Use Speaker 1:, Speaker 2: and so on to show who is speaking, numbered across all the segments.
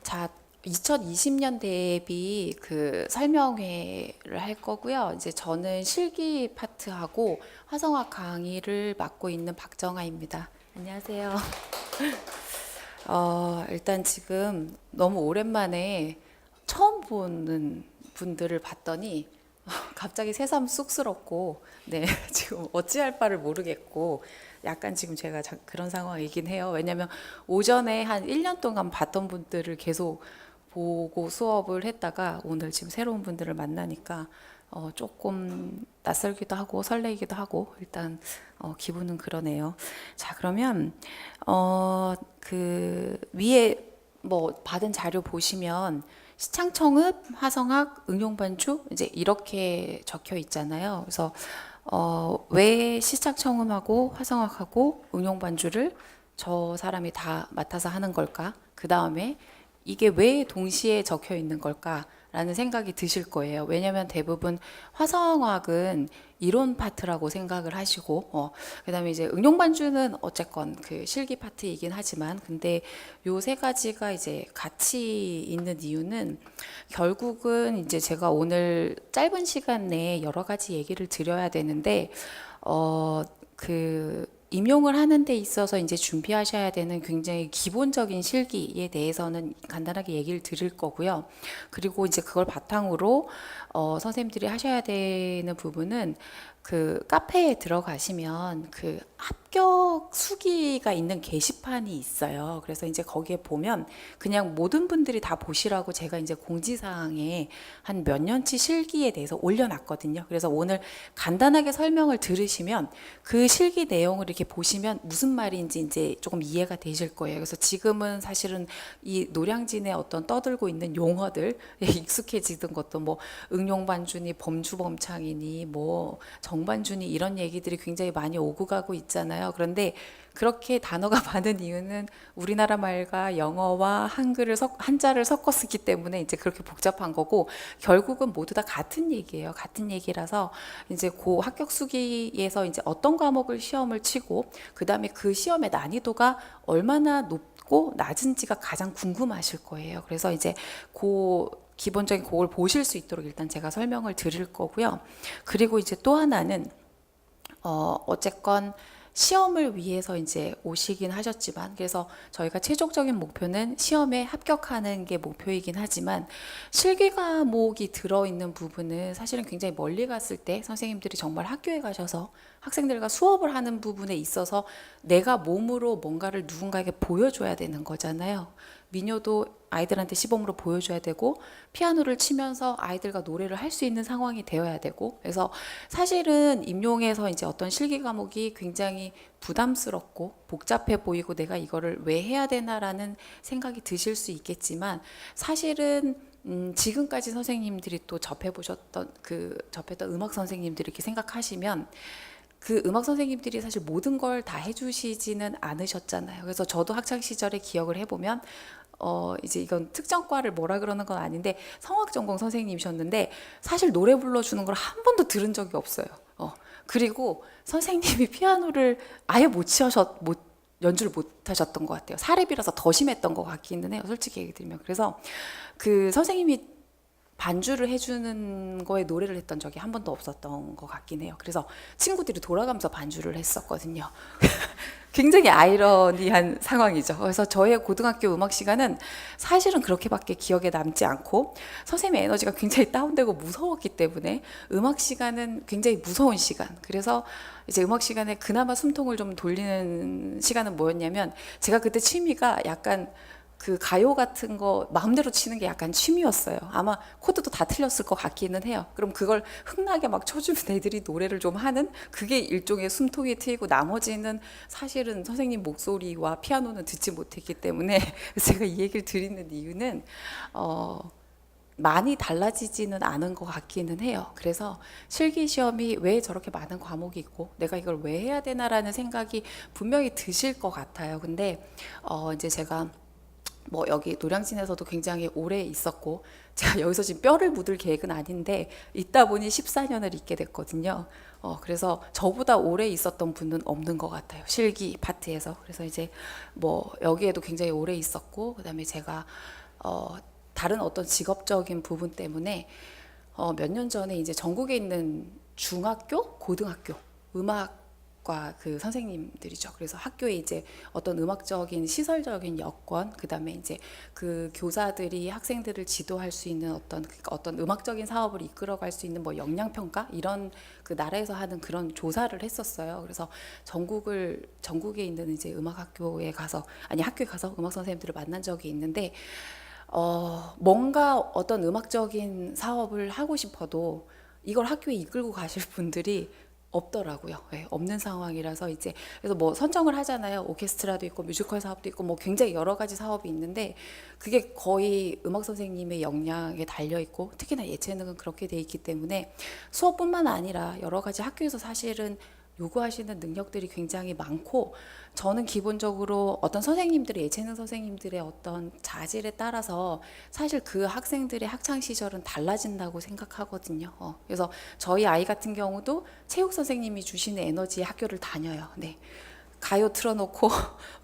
Speaker 1: 자, 2020년 대비 그 설명회를 할 거고요. 이제 저는 실기 파트하고 화성학 강의를 맡고 있는 박정아입니다. 안녕하세요. 일단 지금 너무 오랜만에 처음 보는 분들을 봤더니 갑자기 새삼 쑥스럽고, 네, 지금 어찌할 바를 모르겠고, 약간 지금 제가 그런 상황이긴 해요. 왜냐면 오전에 한 1년 동안 봤던 분들을 계속 보고 수업을 했다가 오늘 지금 새로운 분들을 만나니까 조금 낯설기도 하고 설레기도 하고 일단 기분은 그러네요. 자, 그러면 그 위에 뭐 받은 자료 보시면 시창청읍, 화성학, 응용반주 이제 이렇게 적혀 있잖아요. 그래서 왜 시창청음하고 화성학하고 응용반주를 저 사람이 다 맡아서 하는 걸까? 그 다음에 이게 왜 동시에 적혀 있는 걸까라는 생각이 드실 거예요. 왜냐하면 대부분 화성학은 이론 파트라고 생각을 하시고, 그다음에 이제 응용반주는 어쨌건 그 실기 파트이긴 하지만, 근데 요 세 가지가 이제 같이 있는 이유는 결국은 이제 제가 오늘 짧은 시간 내에 여러 가지 얘기를 드려야 되는데, 그 임용을 하는 데 있어서 이제 준비하셔야 되는 굉장히 기본적인 실기에 대해서는 간단하게 얘기를 드릴 거고요. 그리고 이제 그걸 바탕으로 선생님들이 하셔야 되는 부분은 그 카페에 들어가시면 그 합격 수기가 있는 게시판이 있어요. 그래서 이제 거기에 보면 그냥 모든 분들이 다 보시라고 제가 이제 공지사항에 한 몇 년치 실기에 대해서 올려놨거든요. 그래서 오늘 간단하게 설명을 들으시면 그 실기 내용을 이렇게 보시면 무슨 말인지 이제 조금 이해가 되실 거예요. 그래서 지금은 사실은 이 노량진에 어떤 떠들고 있는 용어들 익숙해지던 것도 뭐 응용반주니 범주범창이니 뭐 정반주니 이런 얘기들이 굉장히 많이 오고 가고 있잖아요. 그런데 그렇게 단어가 많은 이유는 우리나라 말과 영어와 한자를 섞어 쓰기 때문에 이제 그렇게 복잡한 거고, 결국은 모두 다 같은 얘기예요. 같은 얘기라서 이제 그 합격 수기에서 이제 어떤 과목을 시험을 치고 그다음에 그 시험의 난이도가 얼마나 높고 낮은지가 가장 궁금하실 거예요. 그래서 이제 그 기본적인 그걸 보실 수 있도록 일단 제가 설명을 드릴 거고요. 그리고 이제 또 하나는 어쨌건 시험을 위해서 이제 오시긴 하셨지만, 그래서 저희가 최종적인 목표는 시험에 합격하는 게 목표이긴 하지만, 실기 과목이 들어있는 부분은 사실은 굉장히 멀리 갔을 때 선생님들이 정말 학교에 가셔서 학생들과 수업을 하는 부분에 있어서 내가 몸으로 뭔가를 누군가에게 보여줘야 되는 거잖아요. 민요도 아이들한테 시범으로 보여줘야 되고, 피아노를 치면서 아이들과 노래를 할 수 있는 상황이 되어야 되고, 그래서 사실은 임용에서 이제 어떤 실기 과목이 굉장히 부담스럽고 복잡해 보이고 내가 이거를 왜 해야 되나라는 생각이 드실 수 있겠지만, 사실은 지금까지 선생님들이 또 접했던 음악 선생님들이 이렇게 생각하시면 그 음악 선생님들이 사실 모든 걸 다 해주시지는 않으셨잖아요. 그래서 저도 학창 시절에 기억을 해보면 이제 이건 특정과를 뭐라 그러는 건 아닌데 성악 전공 선생님이셨는데 사실 노래 불러주는 걸 한 번도 들은 적이 없어요. 그리고 선생님이 피아노를 아예 못 연주를 못 하셨던 것 같아요. 사례비라서 더 심했던 것 같기는 해요. 솔직히 얘기 드리면. 그래서 그 선생님이 반주를 해주는 거에 노래를 했던 적이 한 번도 없었던 것 같긴 해요. 그래서 친구들이 돌아가면서 반주를 했었거든요. 굉장히 아이러니한 상황이죠. 그래서 저의 고등학교 음악 시간은 사실은 그렇게밖에 기억에 남지 않고, 선생님의 에너지가 굉장히 다운되고 무서웠기 때문에 음악 시간은 굉장히 무서운 시간. 그래서 이제 음악 시간에 그나마 숨통을 좀 돌리는 시간은 뭐였냐면, 제가 그때 취미가 약간 그 가요 같은 거 마음대로 치는 게 약간 취미였어요. 아마 코드도 다 틀렸을 것 같기는 해요. 그럼 그걸 흥나게 막 쳐주면 애들이 노래를 좀 하는 그게 일종의 숨통이 트이고, 나머지는 사실은 선생님 목소리와 피아노는 듣지 못했기 때문에 제가 이 얘기를 드리는 이유는 많이 달라지지는 않은 것 같기는 해요. 그래서 실기 시험이 왜 저렇게 많은 과목이 있고 내가 이걸 왜 해야 되나라는 생각이 분명히 드실 것 같아요. 근데 이제 제가 뭐 여기 노량진에서도 굉장히 오래 있었고, 제가 여기서 지금 뼈를 묻을 계획은 아닌데 있다 보니 14년을 있게 됐거든요. 그래서 저보다 오래 있었던 분은 없는 것 같아요. 실기 파트에서. 그래서 이제 뭐 여기에도 굉장히 오래 있었고, 그다음에 제가 다른 어떤 직업적인 부분 때문에 몇 년 전에 이제 전국에 있는 중학교, 고등학교 음악과 그 선생님들이죠. 그래서 학교에 이제 어떤 음악적인 시설적인 여건, 그다음에 이제 그 교사들이 학생들을 지도할 수 있는 어떤 음악적인 사업을 이끌어갈 수 있는 뭐 역량 평가 이런 그 나라에서 하는 그런 조사를 했었어요. 그래서 전국에 있는 이제 음악학교에 가서 학교에 가서 음악 선생님들을 만난 적이 있는데 뭔가 어떤 음악적인 사업을 하고 싶어도 이걸 학교에 이끌고 가실 분들이 없더라고요. 네, 없는 상황이라서 이제 그래서 뭐 선정을 하잖아요. 오케스트라도 있고 뮤지컬 사업도 있고 뭐 굉장히 여러 가지 사업이 있는데 그게 거의 음악 선생님의 역량에 달려 있고 특히나 예체능은 그렇게 돼 있기 때문에 수업뿐만 아니라 여러 가지 학교에서 사실은 요구하시는 능력들이 굉장히 많고 저는 기본적으로 어떤 선생님들의 예체능 선생님들의 어떤 자질에 따라서 사실 그 학생들의 학창 시절은 달라진다고 생각하거든요. 그래서 저희 아이 같은 경우도 체육 선생님이 주시는 에너지의 학교를 다녀요. 네. 가요 틀어놓고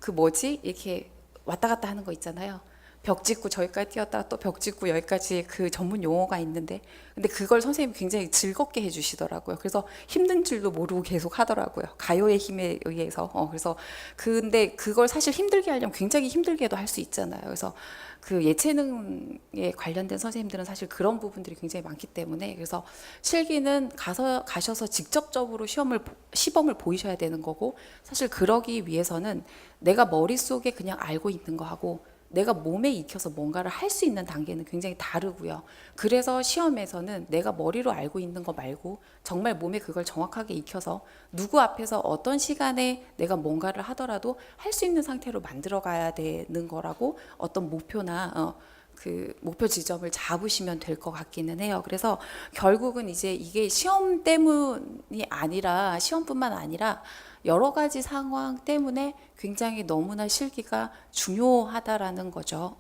Speaker 1: 그 뭐지 이렇게 왔다 갔다 하는 거 있잖아요. 벽 짚고 저기까지 뛰었다가 또 벽 짚고 여기까지 그 전문 용어가 있는데 근데 그걸 선생님이 굉장히 즐겁게 해주시더라고요. 그래서 힘든 줄도 모르고 계속 하더라고요. 가요의 힘에 의해서. 그래서 근데 그걸 사실 힘들게 하려면 굉장히 힘들게도 할 수 있잖아요. 그래서 그 예체능에 관련된 선생님들은 사실 그런 부분들이 굉장히 많기 때문에 그래서 실기는 가셔서 직접적으로 시범을 보이셔야 되는 거고 사실 그러기 위해서는 내가 머릿속에 그냥 알고 있는 거하고 내가 몸에 익혀서 뭔가를 할 수 있는 단계는 굉장히 다르고요. 그래서 시험에서는 내가 머리로 알고 있는 거 말고 정말 몸에 그걸 정확하게 익혀서 누구 앞에서 어떤 시간에 내가 뭔가를 하더라도 할 수 있는 상태로 만들어 가야 되는 거라고 어떤 목표나 그 목표 지점을 잡으시면 될 것 같기는 해요. 그래서 결국은 이제 이게 시험 때문이 아니라 시험뿐만 아니라 여러 가지 상황 때문에 굉장히 너무나 실기가 중요하다라는 거죠.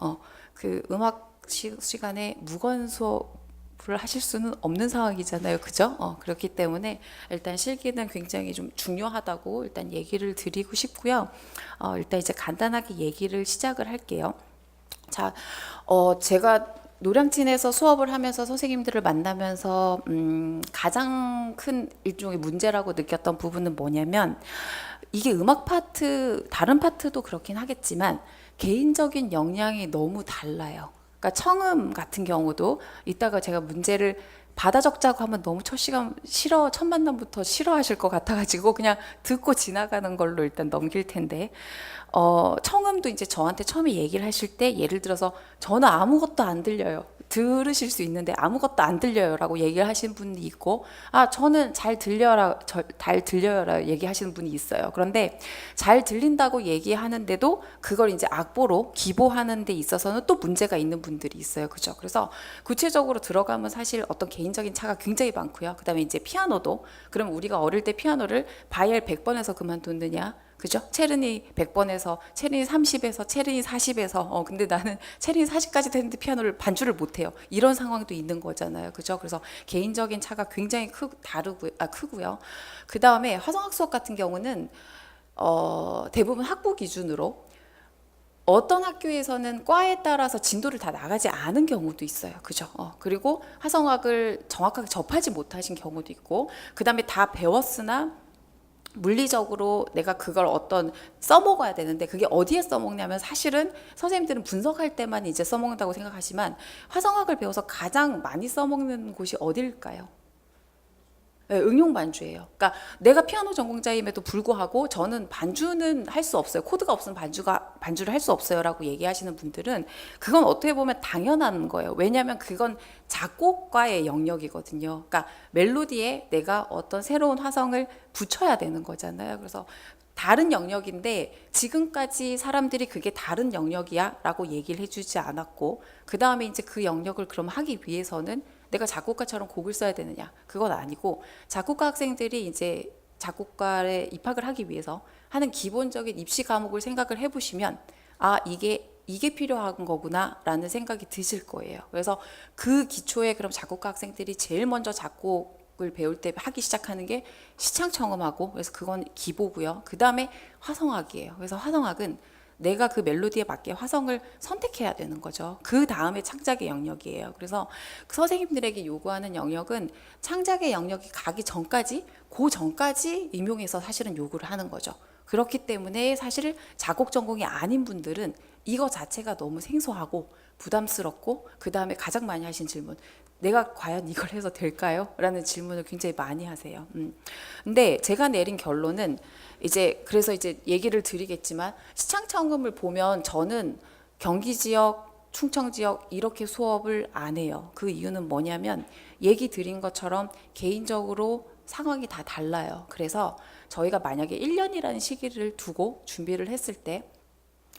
Speaker 1: 그 음악 시간에 무건 수업을 하실 수는 없는 상황이잖아요. 그죠? 그렇기 때문에 일단 실기는 굉장히 좀 중요하다고 일단 얘기를 드리고 싶고요. 일단 이제 간단하게 얘기를 시작을 할게요. 자, 제가 노량진에서 수업을 하면서 선생님들을 만나면서 가장 큰 일종의 문제라고 느꼈던 부분은 뭐냐면 이게 음악 파트, 다른 파트도 그렇긴 하겠지만 개인적인 역량이 너무 달라요. 그러니까 청음 같은 경우도 이따가 제가 문제를 받아 적자고 하면 너무 첫 만남부터 싫어하실 것 같아가지고 그냥 듣고 지나가는 걸로 일단 넘길 텐데 청음도 이제 저한테 처음에 얘기를 하실 때 예를 들어서 저는 아무것도 안 들려요. 들으실 수 있는데 아무것도 안 들려요라고 얘기를 하시는 분이 있고 저는 잘 들려요라 얘기하시는 분이 있어요. 그런데 잘 들린다고 얘기하는데도 그걸 이제 악보로 기보하는 데 있어서는 또 문제가 있는 분들이 있어요. 그죠? 그래서 구체적으로 들어가면 사실 어떤 개인적인 차가 굉장히 많고요. 그다음에 이제 피아노도 그럼 우리가 어릴 때 피아노를 바이엘 100번에서 그만뒀느냐? 그죠? 체르니 100번에서 체르니 30에서 체르니 40에서 근데 나는 체르니 40까지 됐는데 피아노를 반주를 못해요. 이런 상황도 있는 거잖아요. 그죠? 그래서 개인적인 차가 굉장히 크고요. 그 다음에 화성학 수업 같은 경우는 대부분 학부 기준으로 어떤 학교에서는 과에 따라서 진도를 다 나가지 않은 경우도 있어요. 그죠? 그리고 화성학을 정확하게 접하지 못하신 경우도 있고, 그 다음에 다 배웠으나 물리적으로 내가 그걸 써먹어야 되는데 그게 어디에 써먹냐면 사실은 선생님들은 분석할 때만 이제 써먹는다고 생각하지만 화성학을 배워서 가장 많이 써먹는 곳이 어딜까요? 네, 응용 반주예요. 그러니까 내가 피아노 전공자임에도 불구하고 저는 반주는 할 수 없어요. 코드가 없으면 반주를 할 수 없어요라고 얘기하시는 분들은 그건 어떻게 보면 당연한 거예요. 왜냐하면 그건 작곡가의 영역이거든요. 그러니까 멜로디에 내가 어떤 새로운 화성을 붙여야 되는 거잖아요. 그래서 다른 영역인데 지금까지 사람들이 그게 다른 영역이야 라고 얘기를 해주지 않았고 그 다음에 이제 그 영역을 그럼 하기 위해서는 내가 작곡가처럼 곡을 써야 되느냐? 그건 아니고 작곡가 학생들이 이제 작곡가에 입학을 하기 위해서 하는 기본적인 입시 과목을 생각을 해보시면 이게 필요한 거구나라는 생각이 드실 거예요. 그래서 그 기초에 그럼 작곡가 학생들이 제일 먼저 작곡을 배울 때 하기 시작하는 게 시창청음하고 그래서 그건 기보고요. 그 다음에 화성학이에요. 그래서 화성학은 내가 그 멜로디에 맞게 화성을 선택해야 되는 거죠. 그 다음에 창작의 영역이에요. 그래서 선생님들에게 요구하는 영역은 창작의 영역이 가기 전까지, 그 전까지 임용해서 사실은 요구를 하는 거죠. 그렇기 때문에 사실 작곡 전공이 아닌 분들은 이거 자체가 너무 생소하고 부담스럽고, 그 다음에 가장 많이 하신 질문, 내가 과연 이걸 해서 될까요? 라는 질문을 굉장히 많이 하세요. 근데 제가 내린 결론은 이제, 그래서 이제 얘기를 드리겠지만, 시창청음을 보면 저는 경기 지역, 충청 지역 이렇게 수업을 안 해요. 그 이유는 뭐냐면 얘기 드린 것처럼 개인적으로 상황이 다 달라요. 그래서 저희가 만약에 1년이라는 시기를 두고 준비를 했을 때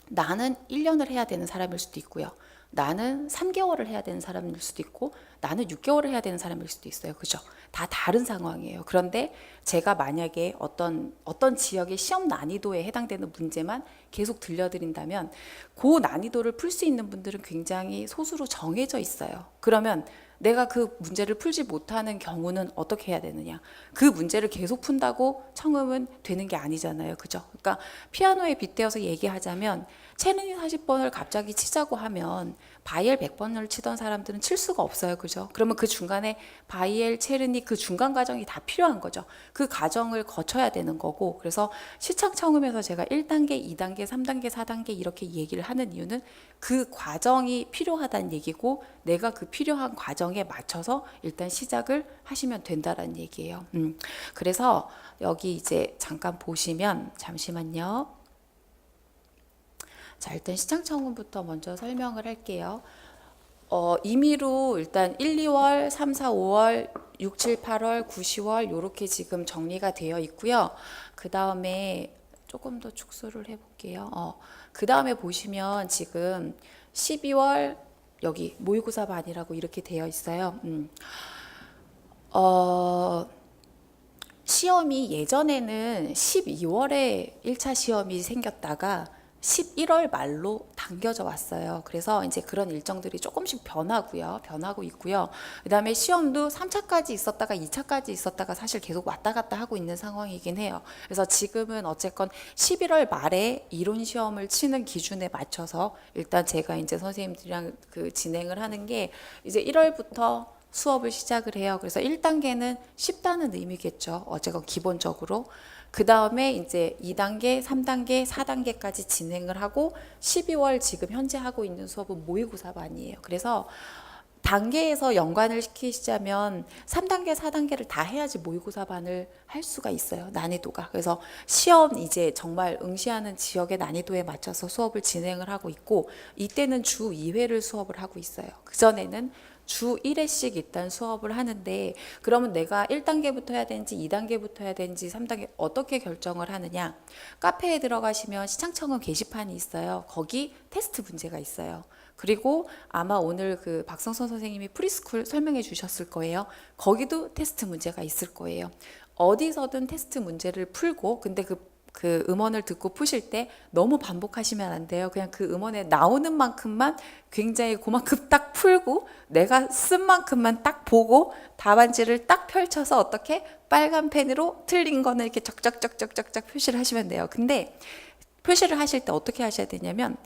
Speaker 1: 나는 1년을 해야 되는 사람일 수도 있고요. 나는 3개월을 해야 되는 사람일 수도 있고, 나는 6개월을 해야 되는 사람일 수도 있어요. 그죠? 다 다른 상황이에요. 그런데 제가 만약에 어떤 지역의 시험 난이도에 해당되는 문제만 계속 들려드린다면 그 난이도를 풀 수 있는 분들은 굉장히 소수로 정해져 있어요. 그러면 내가 그 문제를 풀지 못하는 경우는 어떻게 해야 되느냐? 그 문제를 계속 푼다고 청음은 되는 게 아니잖아요. 그죠? 그러니까 피아노에 빗대어서 얘기하자면 체르니 40번을 갑자기 치자고 하면 바이엘 100번을 치던 사람들은 칠 수가 없어요. 그죠? 그러면 그 중간에 바이엘, 체르니 그 중간 과정이 다 필요한 거죠. 그 과정을 거쳐야 되는 거고, 그래서 시창청음에서 제가 1단계, 2단계, 3단계, 4단계 이렇게 얘기를 하는 이유는 그 과정이 필요하다는 얘기고, 내가 그 필요한 과정에 맞춰서 일단 시작을 하시면 된다라는 얘기예요. 그래서 여기 이제 잠깐 보시면, 잠시만요. 자, 일단 시창청음부터 먼저 설명을 할게요. 임의로 일단 1, 2월, 3, 4, 5월, 6, 7, 8월, 9, 10월 이렇게 지금 정리가 되어 있고요. 그 다음에 조금 더 축소를 해볼게요. 그 다음에 보시면 지금 12월 여기 모의고사 반이라고 이렇게 되어 있어요. 시험이 예전에는 12월에 1차 시험이 생겼다가 11월 말로 당겨져 왔어요. 그래서 이제 그런 일정들이 조금씩 변하고 있고요. 그다음에 시험도 3차까지 있었다가 2차까지 있었다가 사실 계속 왔다 갔다 하고 있는 상황이긴 해요. 그래서 지금은 어쨌건 11월 말에 이론 시험을 치는 기준에 맞춰서 일단 제가 이제 선생님들이랑 그 진행을 하는 게 이제 1월부터 수업을 시작을 해요. 그래서 1단계는 쉽다는 의미겠죠. 어쨌건 기본적으로. 그 다음에 이제 2단계, 3단계, 4단계까지 진행을 하고 12월 지금 현재 하고 있는 수업은 모의고사반이에요. 그래서 단계에서 연관을 시키자면 3단계, 4단계를 다 해야지 모의고사반을 할 수가 있어요. 난이도가. 그래서 시험 이제 정말 응시하는 지역의 난이도에 맞춰서 수업을 진행을 하고 있고, 이때는 주 2회를 수업을 하고 있어요. 그전에는 주 1회씩 일단 수업을 하는데, 그러면 내가 1단계부터 해야 되는지 2단계부터 해야 되는지 3단계 어떻게 결정을 하느냐? 카페에 들어가시면 시창청음 게시판이 있어요. 거기 테스트 문제가 있어요. 그리고 아마 오늘 그 박성선 선생님이 프리스쿨 설명해 주셨을 거예요. 거기도 테스트 문제가 있을 거예요. 어디서든 테스트 문제를 풀고, 근데 그 음원을 듣고 푸실 때 너무 반복하시면 안 돼요. 그냥 그 음원에 나오는 만큼만 굉장히 그만큼 딱 풀고, 내가 쓴 만큼만 딱 보고 답안지를 딱 펼쳐서 어떻게 빨간 펜으로 틀린 거는 이렇게 쩍쩍쩍쩍쩍 표시를 하시면 돼요. 근데 표시를 하실 때 어떻게 하셔야 되냐면,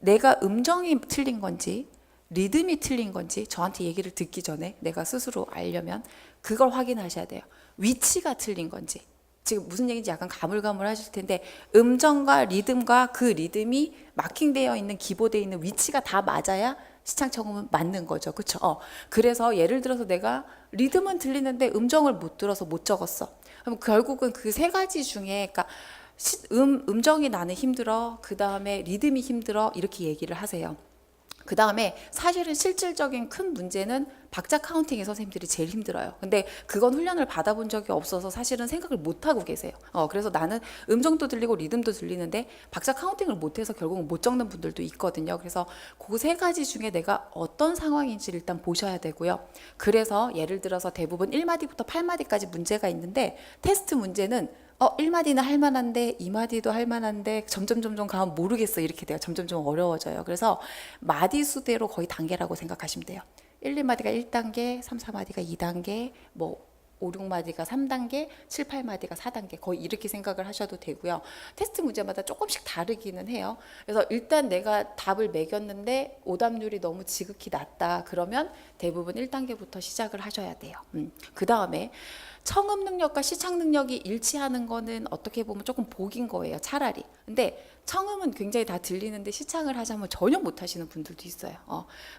Speaker 1: 내가 음정이 틀린 건지 리듬이 틀린 건지 저한테 얘기를 듣기 전에 내가 스스로 알려면 그걸 확인하셔야 돼요. 위치가 틀린 건지. 지금 무슨 얘기인지 약간 가물가물하실 텐데, 음정과 리듬과 그 리듬이 마킹되어 있는, 기보되어 있는 위치가 다 맞아야 시창청음은 맞는 거죠. 그렇죠? 그래서 예를 들어서 내가 리듬은 들리는데 음정을 못 들어서 못 적었어. 그럼 결국은 그 세 가지 중에, 그러니까 음정이 나는 힘들어, 그 다음에 리듬이 힘들어, 이렇게 얘기를 하세요. 그 다음에 사실은 실질적인 큰 문제는 박자 카운팅의 선생님들이 제일 힘들어요. 근데 그건 훈련을 받아본 적이 없어서 사실은 생각을 못하고 계세요. 그래서 나는 음정도 들리고 리듬도 들리는데 박자 카운팅을 못해서 결국은 못 적는 분들도 있거든요. 그래서 그 세 가지 중에 내가 어떤 상황인지를 일단 보셔야 되고요. 그래서 예를 들어서 대부분 1마디부터 8마디까지 문제가 있는데, 테스트 문제는 1마디는 할만한데 2마디도 할만한데 점점 가면 모르겠어, 이렇게 돼요. 점점 어려워져요. 그래서 마디 수대로 거의 단계라고 생각하시면 돼요. 1, 2마디가 1단계, 3, 4마디가 2단계, 뭐 5, 6마디가 3단계, 7, 8마디가 4단계 거의 이렇게 생각을 하셔도 되고요. 테스트 문제마다 조금씩 다르기는 해요. 그래서 일단 내가 답을 매겼는데 오답률이 너무 지극히 낮다. 그러면 대부분 1단계부터 시작을 하셔야 돼요. 그 다음에 청음 능력과 시창 능력이 일치하는 거는 어떻게 보면 조금 복인 거예요. 차라리. 근데 청음은 굉장히 다 들리는데 시창을 하자면 전혀 못 하시는 분들도 있어요.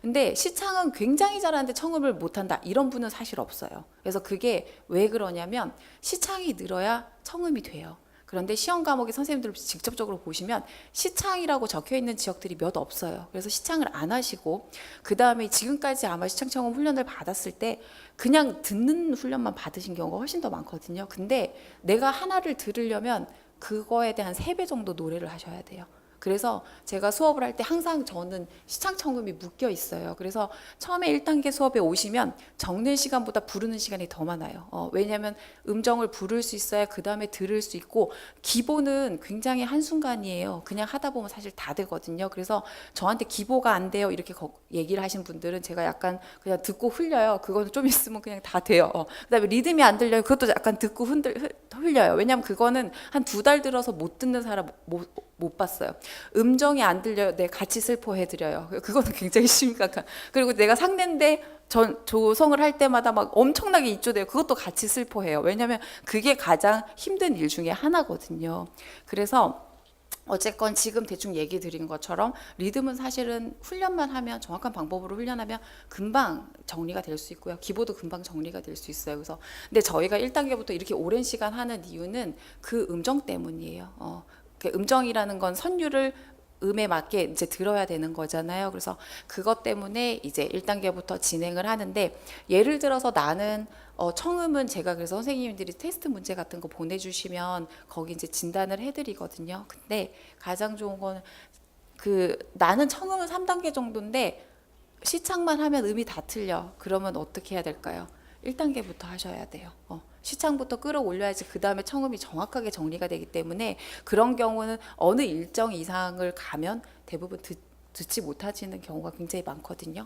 Speaker 1: 근데 시창은 굉장히 잘하는데 청음을 못 한다. 이런 분은 사실 없어요. 그래서 그게 왜 그러냐면 시창이 늘어야 청음이 돼요. 그런데 시험 과목에 선생님들 직접적으로 보시면 시창이라고 적혀 있는 지역들이 몇 없어요. 그래서 시창을 안 하시고 그 다음에 지금까지 아마 시창청음 훈련을 받았을 때 그냥 듣는 훈련만 받으신 경우가 훨씬 더 많거든요. 근데 내가 하나를 들으려면 그거에 대한 3배 정도 노래를 하셔야 돼요. 그래서 제가 수업을 할 때 항상 저는 시창청음이 묶여 있어요. 그래서 처음에 1단계 수업에 오시면 적는 시간보다 부르는 시간이 더 많아요. 왜냐하면 음정을 부를 수 있어야 그 다음에 들을 수 있고 기보는 굉장히 한순간이에요. 그냥 하다 보면 사실 다 되거든요. 그래서 저한테 기보가 안 돼요 이렇게 얘기를 하신 분들은 제가 약간 그냥 듣고 흘려요. 그거는 좀 있으면 그냥 다 돼요. 그다음에 리듬이 안 들려요. 그것도 약간 듣고 흘려요. 왜냐하면 그거는 한 2달 들어서 못 듣는 사람 못 봤어요. 음정이 안 들려요. 네, 같이 슬퍼해드려요. 그거는 굉장히 심각한. 그리고 내가 상대인데 조성을 할 때마다 막 엄청나게 입조돼요. 그것도 같이 슬퍼해요. 왜냐하면 그게 가장 힘든 일 중에 하나거든요. 그래서 어쨌건 지금 대충 얘기 드린 것처럼 리듬은 사실은 훈련만 하면 정확한 방법으로 훈련하면 금방 정리가 될 수 있고요. 기보도 금방 정리가 될 수 있어요. 그래서 근데 저희가 1단계부터 이렇게 오랜 시간 하는 이유는 그 음정 때문이에요. 음정이라는 건 선율을 음에 맞게 이제 들어야 되는 거잖아요. 그래서 그것 때문에 이제 1단계부터 진행을 하는데 예를 들어서 나는 청음은 제가 그래서 선생님들이 테스트 문제 같은 거 보내주시면 거기 이제 진단을 해드리거든요. 근데 가장 좋은 거는 나는 청음은 3단계 정도인데 시창만 하면 음이 다 틀려. 그러면 어떻게 해야 될까요? 1단계부터 하셔야 돼요. 시창부터 끌어올려야지 그 다음에 청음이 정확하게 정리가 되기 때문에 그런 경우는 어느 일정 이상을 가면 대부분 듣지 못하시는 경우가 굉장히 많거든요.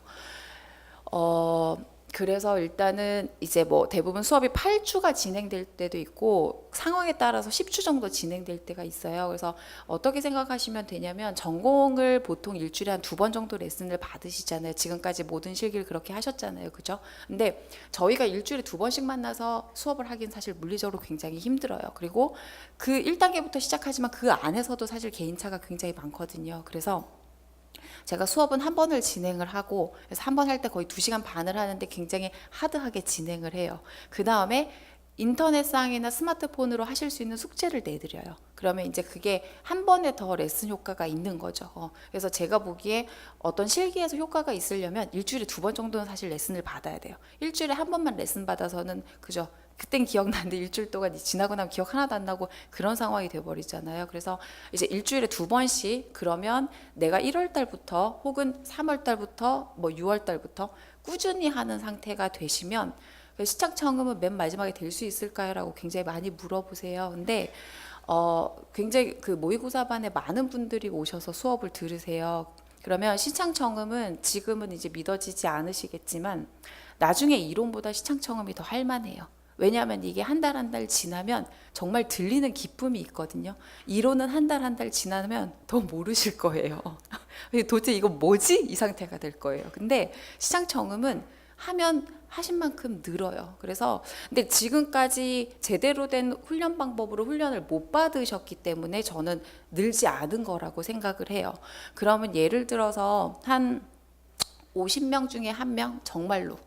Speaker 1: 그래서 일단은 이제 뭐 대부분 수업이 8주가 진행될 때도 있고 상황에 따라서 10주 정도 진행될 때가 있어요. 그래서 어떻게 생각하시면 되냐면 전공을 보통 일주일에 한 2번 정도 레슨을 받으시잖아요. 지금까지 모든 실기를 그렇게 하셨잖아요. 그죠? 근데 저희가 일주일에 2번씩 만나서 수업을 하긴 사실 물리적으로 굉장히 힘들어요. 그리고 그 1단계부터 시작하지만 그 안에서도 사실 개인차가 굉장히 많거든요. 그래서 제가 수업은 한 번을 진행을 하고 그래서 한 번 할 때 거의 2시간 반을 하는데 굉장히 하드하게 진행을 해요. 그 다음에 인터넷상이나 스마트폰으로 하실 수 있는 숙제를 내드려요. 그러면 이제 그게 한 번에 더 레슨 효과가 있는 거죠. 그래서 제가 보기에 어떤 실기에서 효과가 있으려면 일주일에 2번 정도는 사실 레슨을 받아야 돼요. 일주일에 한 번만 레슨 받아서는 그죠? 그땐 기억나는데 일주일 동안 지나고 나면 기억 하나도 안 나고 그런 상황이 돼버리잖아요. 그래서 이제 일주일에 2번씩 그러면 내가 1월 달부터 혹은 3월 달부터 뭐 6월 달부터 꾸준히 하는 상태가 되시면 시창청음은 맨 마지막에 될 수 있을까요? 라고 굉장히 많이 물어보세요. 근데 굉장히 그 모의고사반에 많은 분들이 오셔서 수업을 들으세요. 그러면 시창청음은 지금은 이제 믿어지지 않으시겠지만 나중에 이론보다 시창청음이 더 할만해요. 왜냐하면 이게 한 달 한 달 지나면 정말 들리는 기쁨이 있거든요. 이론은 한 달 한 달 지나면 더 모르실 거예요. 도대체 이거 뭐지? 이 상태가 될 거예요. 근데 시창청음은 하면 하신 만큼 늘어요. 그래서 근데 지금까지 제대로 된 훈련 방법으로 훈련을 못 받으셨기 때문에 저는 늘지 않은 거라고 생각을 해요. 그러면 예를 들어서 한 50명 중에 1명 정말로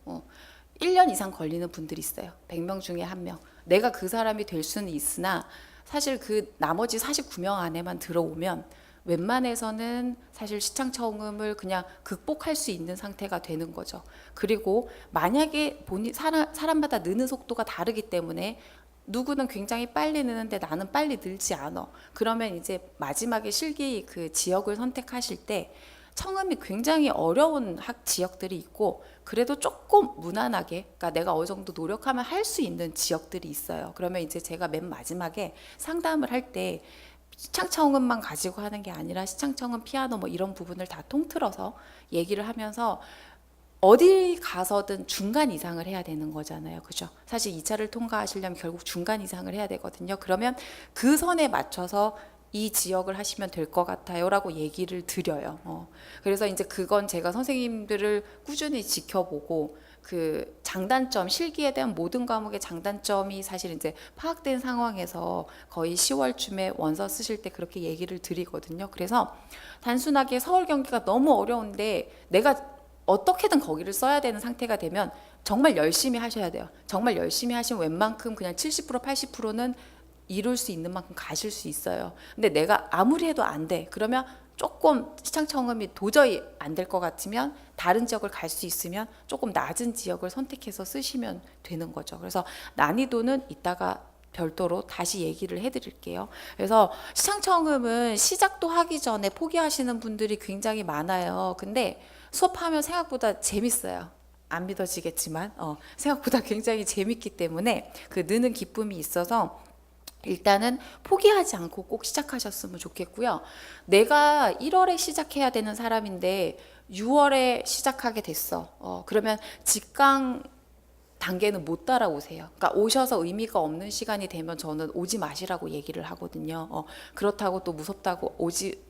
Speaker 1: 1년 이상 걸리는 분들이 있어요. 100명 중에 1명. 내가 그 사람이 될 수는 있으나 사실 그 나머지 49명 안에만 들어오면 웬만해서는 사실 시창청음을 그냥 극복할 수 있는 상태가 되는 거죠. 그리고 만약에 사람마다 느는 속도가 다르기 때문에 누구는 굉장히 빨리 느는데 나는 빨리 늘지 않아. 그러면 이제 마지막에 실기 그 지역을 선택하실 때 청음이 굉장히 어려운 지역들이 있고 그래도 조금 무난하게 그러니까 내가 어느 정도 노력하면 할 수 있는 지역들이 있어요. 그러면 이제 제가 맨 마지막에 상담을 할 때 시창청음만 가지고 하는 게 아니라 시창청음, 피아노 뭐 이런 부분을 다 통틀어서 얘기를 하면서 어디 가서든 중간 이상을 해야 되는 거잖아요. 그죠? 사실 2차를 통과하시려면 결국 중간 이상을 해야 되거든요. 그러면 그 선에 맞춰서 이 지역을 하시면 될 것 같아요 라고 얘기를 드려요. 그래서 이제 그건 제가 선생님들을 꾸준히 지켜보고 그 장단점, 실기에 대한 모든 과목의 장단점이 사실 이제 파악된 상황에서 거의 10월쯤에 원서 쓰실 때 그렇게 얘기를 드리거든요. 그래서 단순하게 서울 경기가 너무 어려운데 내가 어떻게든 거기를 써야 되는 상태가 되면 정말 열심히 하셔야 돼요. 정말 열심히 하시면 웬만큼 그냥 70% 80%는 이룰 수 있는 만큼 가실 수 있어요. 근데 내가 아무리 해도 안 돼. 그러면 조금 시청 청음이 도저히 안 될 것 같으면 다른 지역을 갈 수 있으면 조금 낮은 지역을 선택해서 쓰시면 되는 거죠. 그래서 난이도는 이따가 별도로 다시 얘기를 해드릴게요. 그래서 시창청음은 시작도 하기 전에 포기하시는 분들이 굉장히 많아요. 근데 수업하면 생각보다 재밌어요. 안 믿어지겠지만 생각보다 굉장히 재밌기 때문에 그 느는 기쁨이 있어서 일단은 포기하지 않고 꼭 시작하셨으면 좋겠고요. 내가 1월에 시작해야 되는 사람인데 6월에 시작하게 됐어. 그러면 직강 단계는 못 따라오세요. 그러니까 오셔서 의미가 없는 시간이 되면 저는 오지 마시라고 얘기를 하거든요. 그렇다고 또 무섭다고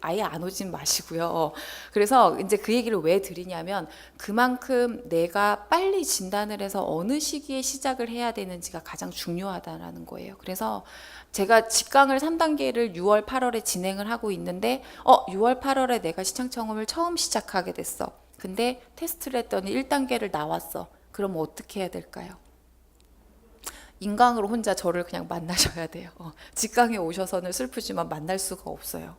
Speaker 1: 아예 안 오진 마시고요. 그래서 이제 그 얘기를 왜 드리냐면 그만큼 내가 빨리 진단을 해서 어느 시기에 시작을 해야 되는지가 가장 중요하다라는 거예요. 그래서 제가 직강을 3단계를 6월, 8월에 진행을 하고 있는데 6월, 8월에 내가 시창청음을 처음 시작하게 됐어. 근데 테스트를 했더니 1단계를 나왔어. 그럼 어떻게 해야 될까요? 인강으로 혼자 저를 그냥 만나셔야 돼요. 직강에 오셔서는 슬프지만 만날 수가 없어요.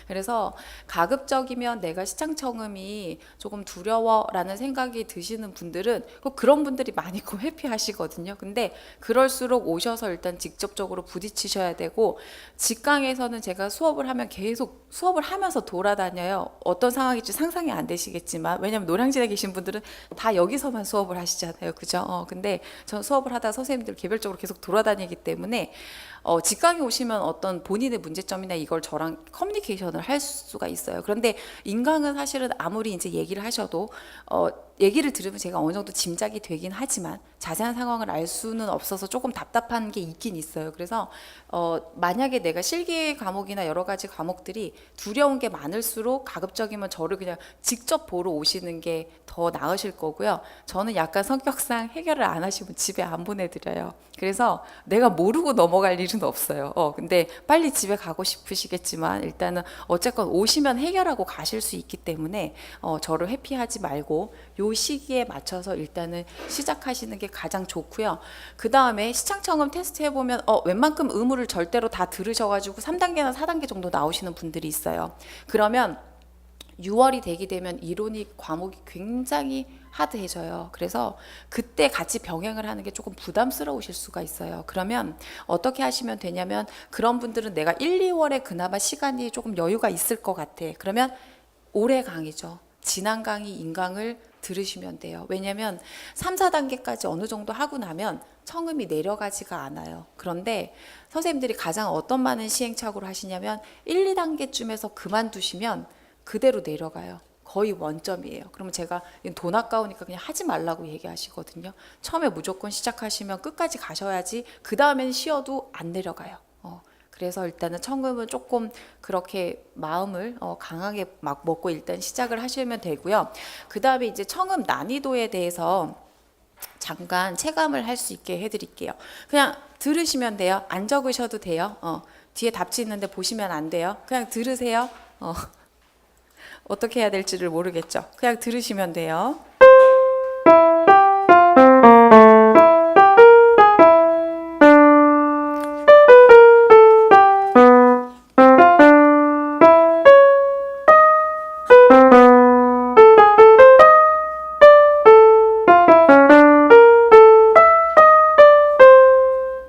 Speaker 1: 그래서 가급적이면 내가 시창청음이 조금 두려워라는 생각이 드시는 분들은 그런 분들이 많이 있고 회피하시거든요. 근데 그럴수록 오셔서 일단 직접적으로 부딪히셔야 되고 직강에서는 제가 수업을 하면 계속 수업을 하면서 돌아다녀요. 어떤 상황일지 상상이 안 되시겠지만 왜냐면 노량진에 계신 분들은 다 여기서만 수업을 하시잖아요. 그죠? 근데 전 수업을 하다 선생님들 개별적으로 계속 돌아다니기 때문에 직강에 오시면 어떤 본인의 문제점이나 이걸 저랑 커뮤니케이션을 할 수가 있어요. 그런데 인강은 사실은 아무리 이제 얘기를 하셔도 얘기를 들으면 제가 어느 정도 짐작이 되긴 하지만 자세한 상황을 알 수는 없어서 조금 답답한 게 있긴 있어요. 그래서 만약에 내가 실기 과목이나 여러 가지 과목들이 두려운 게 많을수록 가급적이면 저를 그냥 직접 보러 오시는 게 더 나으실 거고요. 저는 약간 성격상 해결을 안 하시면 집에 안 보내드려요. 그래서 내가 모르고 넘어갈 일은 없어요. 근데 빨리 집에 가고 싶으시겠지만 일단은 어쨌건 오시면 해결하고 가실 수 있기 때문에 저를 회피하지 말고 요 시기에 맞춰서 일단은 시작하시는 게 가장 좋고요. 그 다음에 시창청음 테스트 해보면 웬만큼 의무를 절대로 다 들으셔가지고 3단계나 4단계 정도 나오시는 분들이 있어요. 그러면 6월이 되게 되면 이론이 과목이 굉장히 하드해져요. 그래서 그때 같이 병행을 하는 게 조금 부담스러우실 수가 있어요. 그러면 어떻게 하시면 되냐면 그런 분들은 내가 1, 2월에 그나마 시간이 조금 여유가 있을 것 같아. 그러면 올해 강의죠. 지난 강의 인강을 들으시면 돼요. 왜냐면 3, 4단계까지 어느 정도 하고 나면 청음이 내려가지가 않아요. 그런데 선생님들이 가장 어떤 많은 시행착오를 하시냐면 1, 2단계쯤에서 그만두시면 그대로 내려가요. 거의 원점이에요. 그러면 제가 돈 아까우니까 그냥 하지 말라고 얘기하시거든요. 처음에 무조건 시작하시면 끝까지 가셔야지 그 다음엔 쉬어도 안 내려가요. 그래서 일단은 청음은 조금 그렇게 마음을 강하게 막 먹고 일단 시작을 하시면 되고요. 그 다음에 이제 청음 난이도에 대해서 잠깐 체감을 할 수 있게 해드릴게요. 그냥 들으시면 돼요. 안 적으셔도 돼요. 뒤에 답지 있는데 보시면 안 돼요. 그냥 들으세요. 어떻게 해야 될지를 모르겠죠. 그냥 들으시면 돼요.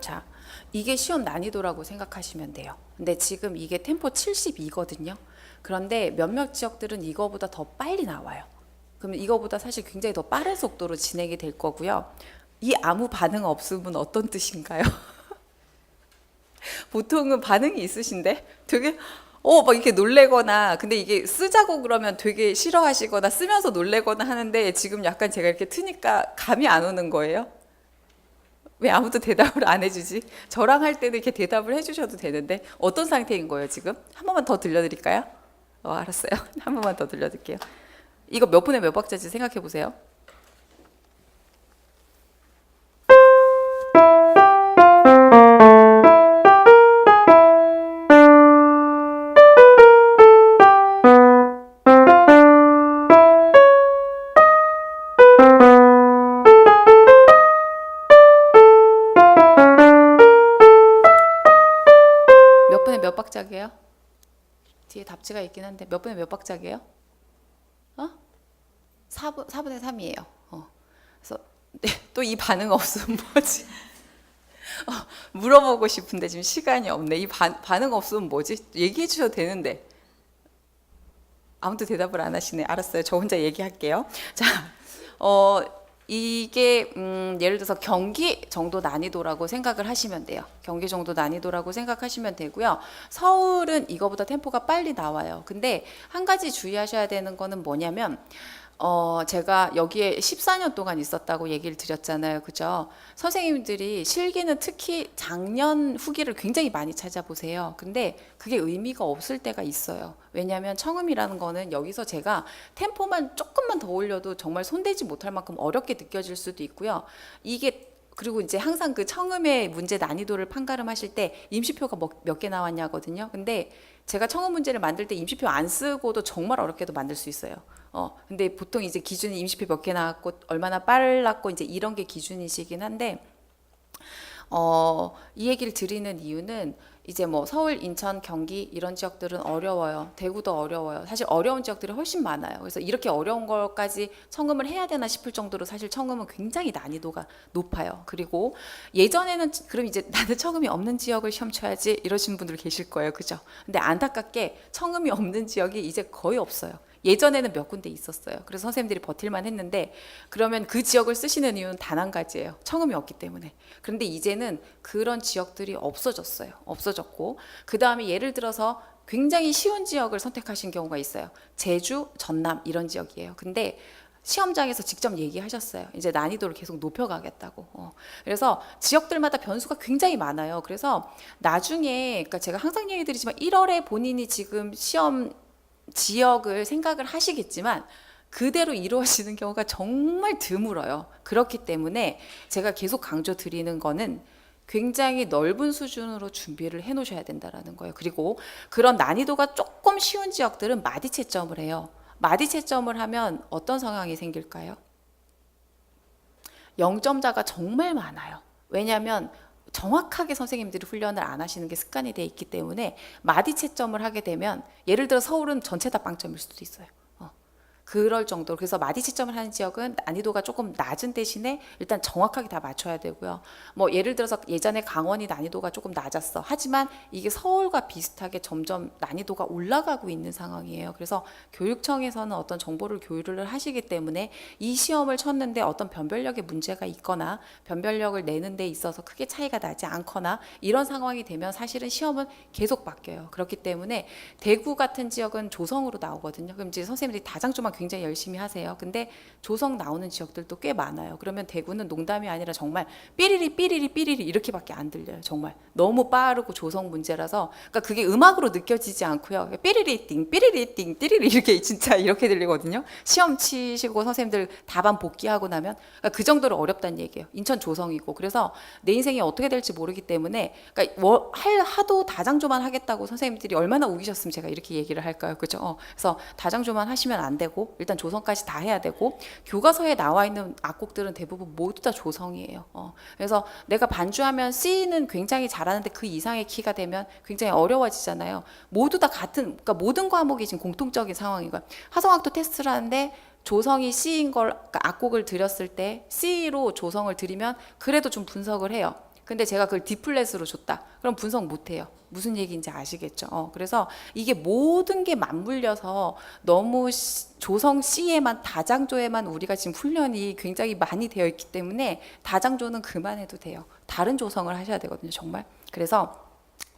Speaker 1: 자, 이게 시험 난이도라고 생각하시면 돼요. 근데 지금 이게 템포 72거든요. 그런데 몇몇 지역들은 이거보다 더 빨리 나와요. 그러면 이거보다 사실 굉장히 더 빠른 속도로 진행이 될 거고요. 이 아무 반응 없음은 어떤 뜻인가요? 보통은 반응이 있으신데 되게 막 이렇게 놀래거나, 근데 이게 쓰자고 그러면 되게 싫어하시거나 쓰면서 놀래거나 하는데 지금 약간 제가 이렇게 트니까 감이 안 오는 거예요. 왜 아무도 대답을 안 해주지? 저랑 할 때는 이렇게 대답을 해주셔도 되는데 어떤 상태인 거예요 지금? 한 번만 더 들려드릴까요? 알았어요. 한 번만 더 들려드릴게요. 이거 몇 분의 몇 박자인지 생각해 보세요. 몇 분의 몇 박자게요? 뒤에 답지가 있긴 한데 몇 분의 몇 박자게요? 4분의 3이에요. 그래서 네, 또 이 반응 없으면 뭐지? 물어보고 싶은데 지금 시간이 없네. 이 반응 없으면 뭐지? 얘기해 주셔도 되는데 아무도 대답을 안 하시네. 알았어요. 저 혼자 얘기할게요. 자, 이게 예를 들어서 경기 정도 난이도라고 생각을 하시면 돼요. 경기 정도 난이도라고 생각하시면 되고요. 서울은 이거보다 템포가 빨리 나와요. 근데 한 가지 주의하셔야 되는 거는 뭐냐면 제가 여기에 14년 동안 있었다고 얘기를 드렸잖아요. 그죠? 선생님들이 실기는 특히 작년 후기를 굉장히 많이 찾아보세요. 근데 그게 의미가 없을 때가 있어요. 왜냐하면 청음이라는 거는 여기서 제가 템포만 조금만 더 올려도 정말 손대지 못할 만큼 어렵게 느껴질 수도 있고요. 이게 그리고 이제 항상 그 청음의 문제 난이도를 판가름하실 때 임시표가 몇 개 나왔냐거든요. 근데 제가 청음 문제를 만들 때 임시표 안 쓰고도 정말 어렵게도 만들 수 있어요. 근데 보통 이제 기준이 임시표 몇 개 나왔고 얼마나 빨랐고 이제 이런 게 기준이시긴 한데 이 얘기를 드리는 이유는 이제 뭐 서울, 인천, 경기 이런 지역들은 어려워요. 대구도 어려워요. 사실 어려운 지역들이 훨씬 많아요. 그래서 이렇게 어려운 것까지 청음을 해야 되나 싶을 정도로 사실 청음은 굉장히 난이도가 높아요. 그리고 예전에는 그럼 이제 나는 청음이 없는 지역을 시험 쳐야지 이러신 분들 계실 거예요. 그죠? 근데 안타깝게 청음이 없는 지역이 이제 거의 없어요. 예전에는 몇 군데 있었어요. 그래서 선생님들이 버틸만 했는데 그러면 그 지역을 쓰시는 이유는 단 한 가지예요. 청음이 없기 때문에. 그런데 이제는 그런 지역들이 없어졌어요. 없어졌고 그 다음에 예를 들어서 굉장히 쉬운 지역을 선택하신 경우가 있어요. 제주, 전남 이런 지역이에요. 근데 시험장에서 직접 얘기하셨어요. 이제 난이도를 계속 높여가겠다고. 그래서 지역들마다 변수가 굉장히 많아요. 그래서 나중에 그러니까 제가 항상 얘기드리지만 1월에 본인이 지금 시험 지역을 생각을 하시겠지만 그대로 이루어지는 경우가 정말 드물어요. 그렇기 때문에 제가 계속 강조 드리는 거는 굉장히 넓은 수준으로 준비를 해 놓으셔야 된다는 거예요. 그리고 그런 난이도가 조금 쉬운 지역들은 마디 채점을 해요. 마디 채점을 하면 어떤 상황이 생길까요? 0점자가 정말 많아요. 왜냐하면 정확하게 선생님들이 훈련을 안 하시는 게 습관이 돼 있기 때문에 마디 채점을 하게 되면 예를 들어 서울은 전체 다 빵점일 수도 있어요. 그럴 정도로. 그래서 마디 채점을 하는 지역은 난이도가 조금 낮은 대신에 일단 정확하게 다 맞춰야 되고요. 뭐 예를 들어서 예전에 강원이 난이도가 조금 낮았어. 하지만 이게 서울과 비슷하게 점점 난이도가 올라가고 있는 상황이에요. 그래서 교육청에서는 어떤 정보를 교류를 하시기 때문에 이 시험을 쳤는데 어떤 변별력에 문제가 있거나 변별력을 내는 데 있어서 크게 차이가 나지 않거나 이런 상황이 되면 사실은 시험은 계속 바뀌어요. 그렇기 때문에 대구 같은 지역은 조성으로 나오거든요. 그럼 이제 선생님들이 다장조만 굉장히 열심히 하세요. 근데 조성 나오는 지역들도 꽤 많아요. 그러면 대구는 농담이 아니라 정말 삐리리 삐리리 삐리리 이렇게밖에 안 들려요. 정말 너무 빠르고 조성 문제라서 그러니까 그게 음악으로 느껴지지 않고요. 삐리리 띵 삐리리 띵 띠리리 이렇게 진짜 이렇게 들리거든요. 시험 치시고 선생님들 답안 복귀하고 나면 그러니까 그 정도로 어렵다는 얘기예요. 인천 조성이고 그래서 내 인생이 어떻게 될지 모르기 때문에 그러니까 하도 다장조만 하겠다고 선생님들이 얼마나 우기셨으면 제가 이렇게 얘기를 할까요? 그죠? 그래서 다장조만 하시면 안 되고 일단 조성까지 다 해야 되고 교과서에 나와 있는 악곡들은 대부분 모두 다 조성이에요. 그래서 내가 반주하면 C는 굉장히 잘하는데 그 이상의 키가 되면 굉장히 어려워지잖아요. 모두 다 같은 그러니까 모든 과목이 지금 공통적인 상황인 거예요. 화성학도 테스트를 하는데 조성이 C인 걸 그러니까 악곡을 드렸을 때 C로 조성을 드리면 그래도 좀 분석을 해요. 근데 제가 그걸 D 플랫으로 줬다. 그럼 분석 못 해요. 무슨 얘기인지 아시겠죠? 그래서 이게 모든 게 맞물려서 너무 조성 C에만 다장조에만 우리가 지금 훈련이 굉장히 많이 되어 있기 때문에 다장조는 그만해도 돼요. 다른 조성을 하셔야 되거든요, 정말. 그래서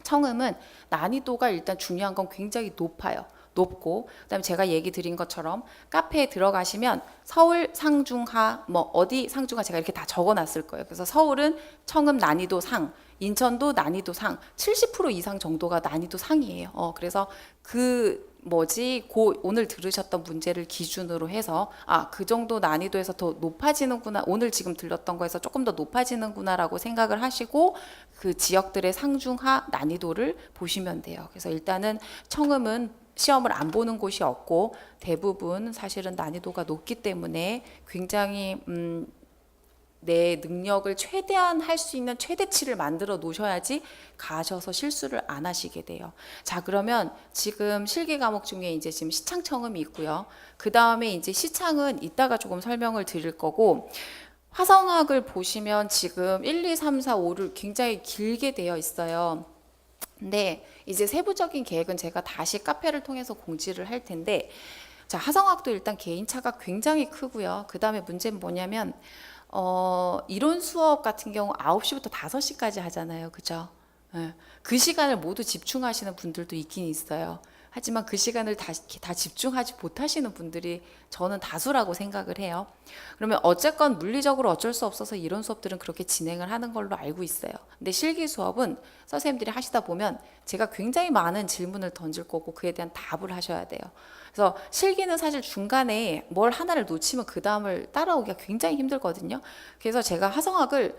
Speaker 1: 청음은 난이도가 일단 중요한 건 굉장히 높고, 그다음에 제가 얘기 드린 것처럼 카페에 들어가시면 서울 상중하 뭐 어디 상중하 제가 이렇게 다 적어놨을 거예요. 그래서 서울은 청음 난이도 상, 인천도 난이도 상, 70% 이상 정도가 난이도 상이에요. 그래서 오늘 들으셨던 문제를 기준으로 해서 그 정도 난이도에서 더 높아지는구나, 오늘 지금 들렸던 거에서 조금 더 높아지는구나라고 생각을 하시고 그 지역들의 상중하 난이도를 보시면 돼요. 그래서 일단은 청음은 시험을 안 보는 곳이 없고 대부분 사실은 난이도가 높기 때문에 굉장히 내 능력을 최대한 할 수 있는 최대치를 만들어 놓으셔야지 가셔서 실수를 안 하시게 돼요. 자, 그러면 지금 실기 과목 중에 이제 지금 시창 청음이 있고요. 그 다음에 이제 시창은 이따가 조금 설명을 드릴 거고, 화성학을 보시면 지금 1, 2, 3, 4, 5를 굉장히 길게 되어 있어요. 근데 이제 세부적인 계획은 제가 다시 카페를 통해서 공지를 할 텐데, 자, 화성학도 일단 개인차가 굉장히 크고요. 그 다음에 문제는 뭐냐면 이론 수업 같은 경우 9시부터 5시까지 하잖아요. 그죠? 예. 그 시간을 모두 집중하시는 분들도 있긴 있어요. 하지만 그 시간을 다 집중하지 못하시는 분들이 저는 다수라고 생각을 해요. 그러면 어쨌건 물리적으로 어쩔 수 없어서 이론 수업들은 그렇게 진행을 하는 걸로 알고 있어요. 근데 실기 수업은 선생님들이 하시다 보면 제가 굉장히 많은 질문을 던질 거고 그에 대한 답을 하셔야 돼요. 그래서 실기는 사실 중간에 뭘 하나를 놓치면 그 다음을 따라오기가 굉장히 힘들거든요. 그래서 제가 화성학을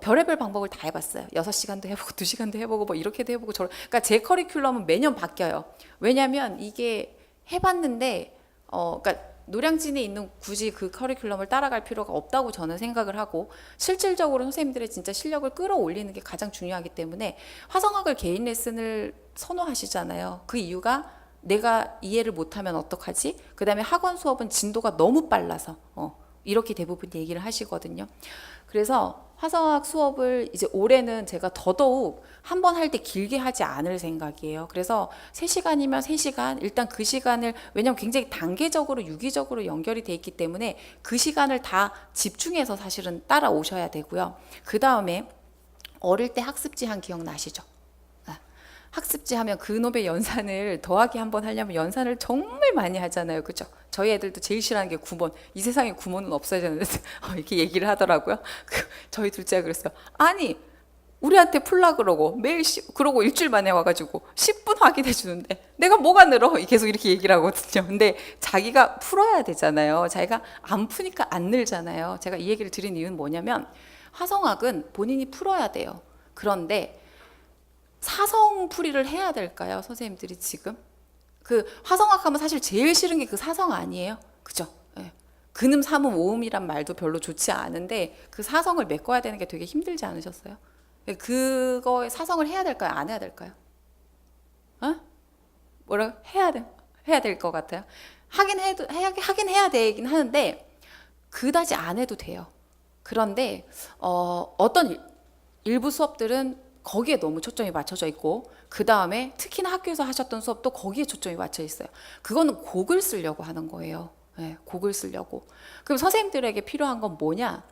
Speaker 1: 별의별 방법을 다 해봤어요. 6시간도 해보고 2시간도 해보고 뭐 이렇게도 해보고 그러니까 제 커리큘럼은 매년 바뀌어요. 왜냐면 이게 해봤는데 그러니까 노량진에 있는 굳이 그 커리큘럼을 따라갈 필요가 없다고 저는 생각을 하고, 실질적으로 선생님들의 진짜 실력을 끌어올리는 게 가장 중요하기 때문에 화성학을 개인 레슨을 선호하시잖아요. 그 이유가 내가 이해를 못하면 어떡하지? 그 다음에 학원 수업은 진도가 너무 빨라서 이렇게 대부분 얘기를 하시거든요. 그래서 화성학 수업을 이제 올해는 제가 더더욱 한 번 할 때 길게 하지 않을 생각이에요. 그래서 3시간이면 3시간, 일단 그 시간을, 왜냐면 굉장히 단계적으로 유기적으로 연결이 돼 있기 때문에 그 시간을 다 집중해서 사실은 따라오셔야 되고요. 그 다음에 어릴 때 학습지 한 기억 나시죠? 학습지 하면 그놈의 연산을 더하기 한번 하려면 연산을 정말 많이 하잖아요. 그죠? 저희 애들도 제일 싫어하는 게 구몬. 이 세상에 구몬은 없어야 되는데 이렇게 얘기를 하더라고요. 저희 둘째가 그랬어요. 아니, 우리한테 풀라 그러고 그러고 일주일 만에 와가지고 10분 확인해 주는데 내가 뭐가 늘어? 계속 이렇게 얘기를 하거든요. 근데 자기가 풀어야 되잖아요. 자기가 안 푸니까 안 늘잖아요. 제가 이 얘기를 드린 이유는 뭐냐면 화성학은 본인이 풀어야 돼요. 그런데 사성풀이를 해야 될까요? 선생님들이 지금 그 화성학 하면 사실 제일 싫은 게 그 사성 아니에요? 그죠? 예. 근음, 삼음, 오음이란 말도 별로 좋지 않은데 그 사성을 메꿔야 되는 게 되게 힘들지 않으셨어요? 그거에 사성을 해야 될까요? 안 해야 될까요? 뭐라고? 해야 될 것 같아요. 하긴 해야 되긴 하는데 그다지 안 해도 돼요. 그런데 어떤 일부 수업들은 거기에 너무 초점이 맞춰져 있고, 그 다음에 특히나 학교에서 하셨던 수업도 거기에 초점이 맞춰 있어요. 그거는 곡을 쓰려고 하는 거예요. 네, 곡을 쓰려고. 그럼 선생님들에게 필요한 건 뭐냐?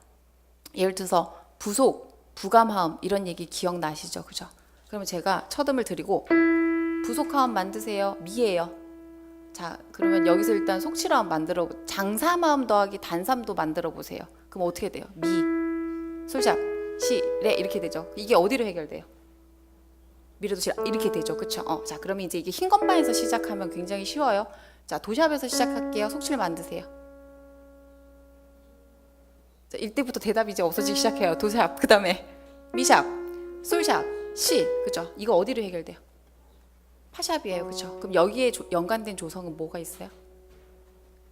Speaker 1: 예를 들어서 부속, 부감화음 이런 얘기 기억나시죠? 그죠? 그러면 제가 첫음을 드리고 부속화음 만드세요. 미예요. 자, 그러면 여기서 일단 속칠화음 장삼화음 더하기 단삼도 만들어 보세요. 그럼 어떻게 돼요? 미, 솔샵, 시, 레 이렇게 되죠. 이게 어디로 해결돼요? 미래도 시 이렇게 되죠. 그쵸? 자, 그러면 이제 이게 흰 건반에서 시작하면 굉장히 쉬워요. 자, 도샵에서 시작할게요. 속칠 만드세요. 자, 이때부터 대답이 이제 없어지기 시작해요. 도샵, 그 다음에 미샵, 솔샵, 시, 그죠? 이거 어디로 해결돼요? 파샵이에요. 그쵸? 그럼 여기에 연관된 조성은 뭐가 있어요?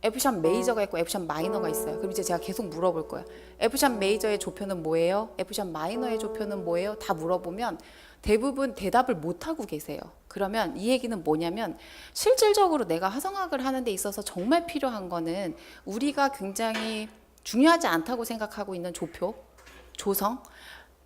Speaker 1: F샵 메이저가 있고 F샵 마이너가 있어요. 그럼 이제 제가 계속 물어볼 거예요. F샵 메이저의 조표는 뭐예요? F샵 마이너의 조표는 뭐예요? 다 물어보면 대부분 대답을 못하고 계세요. 그러면 이 얘기는 뭐냐면 실질적으로 내가 화성학을 하는 데 있어서 정말 필요한 거는 우리가 굉장히 중요하지 않다고 생각하고 있는 조표, 조성,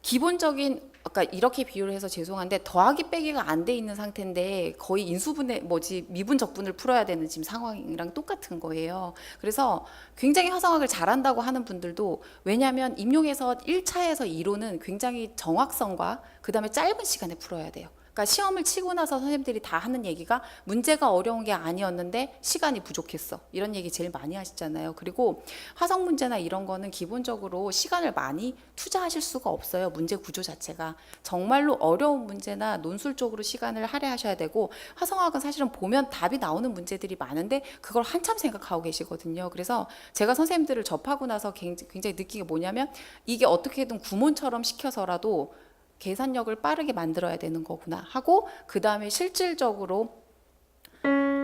Speaker 1: 기본적인, 아까 이렇게 비유를 해서 죄송한데 더하기 빼기가 안 돼 있는 상태인데 거의 인수분해 미분 적분을 풀어야 되는 지금 상황이랑 똑같은 거예요. 그래서 굉장히 화성학을 잘한다고 하는 분들도, 왜냐하면 임용에서 1차에서 2로는 굉장히 정확성과 그 다음에 짧은 시간에 풀어야 돼요. 그러니까 시험을 치고 나서 선생님들이 다 하는 얘기가 문제가 어려운 게 아니었는데 시간이 부족했어. 이런 얘기 제일 많이 하시잖아요. 그리고 화성 문제나 이런 거는 기본적으로 시간을 많이 투자하실 수가 없어요. 문제 구조 자체가. 정말로 어려운 문제나 논술적으로 시간을 할애하셔야 되고, 화성학은 사실은 보면 답이 나오는 문제들이 많은데 그걸 한참 생각하고 계시거든요. 그래서 제가 선생님들을 접하고 나서 굉장히 느낀 게 뭐냐면, 이게 어떻게든 구몬처럼 시켜서라도 계산력을 빠르게 만들어야 되는 거구나 하고, 그 다음에 실질적으로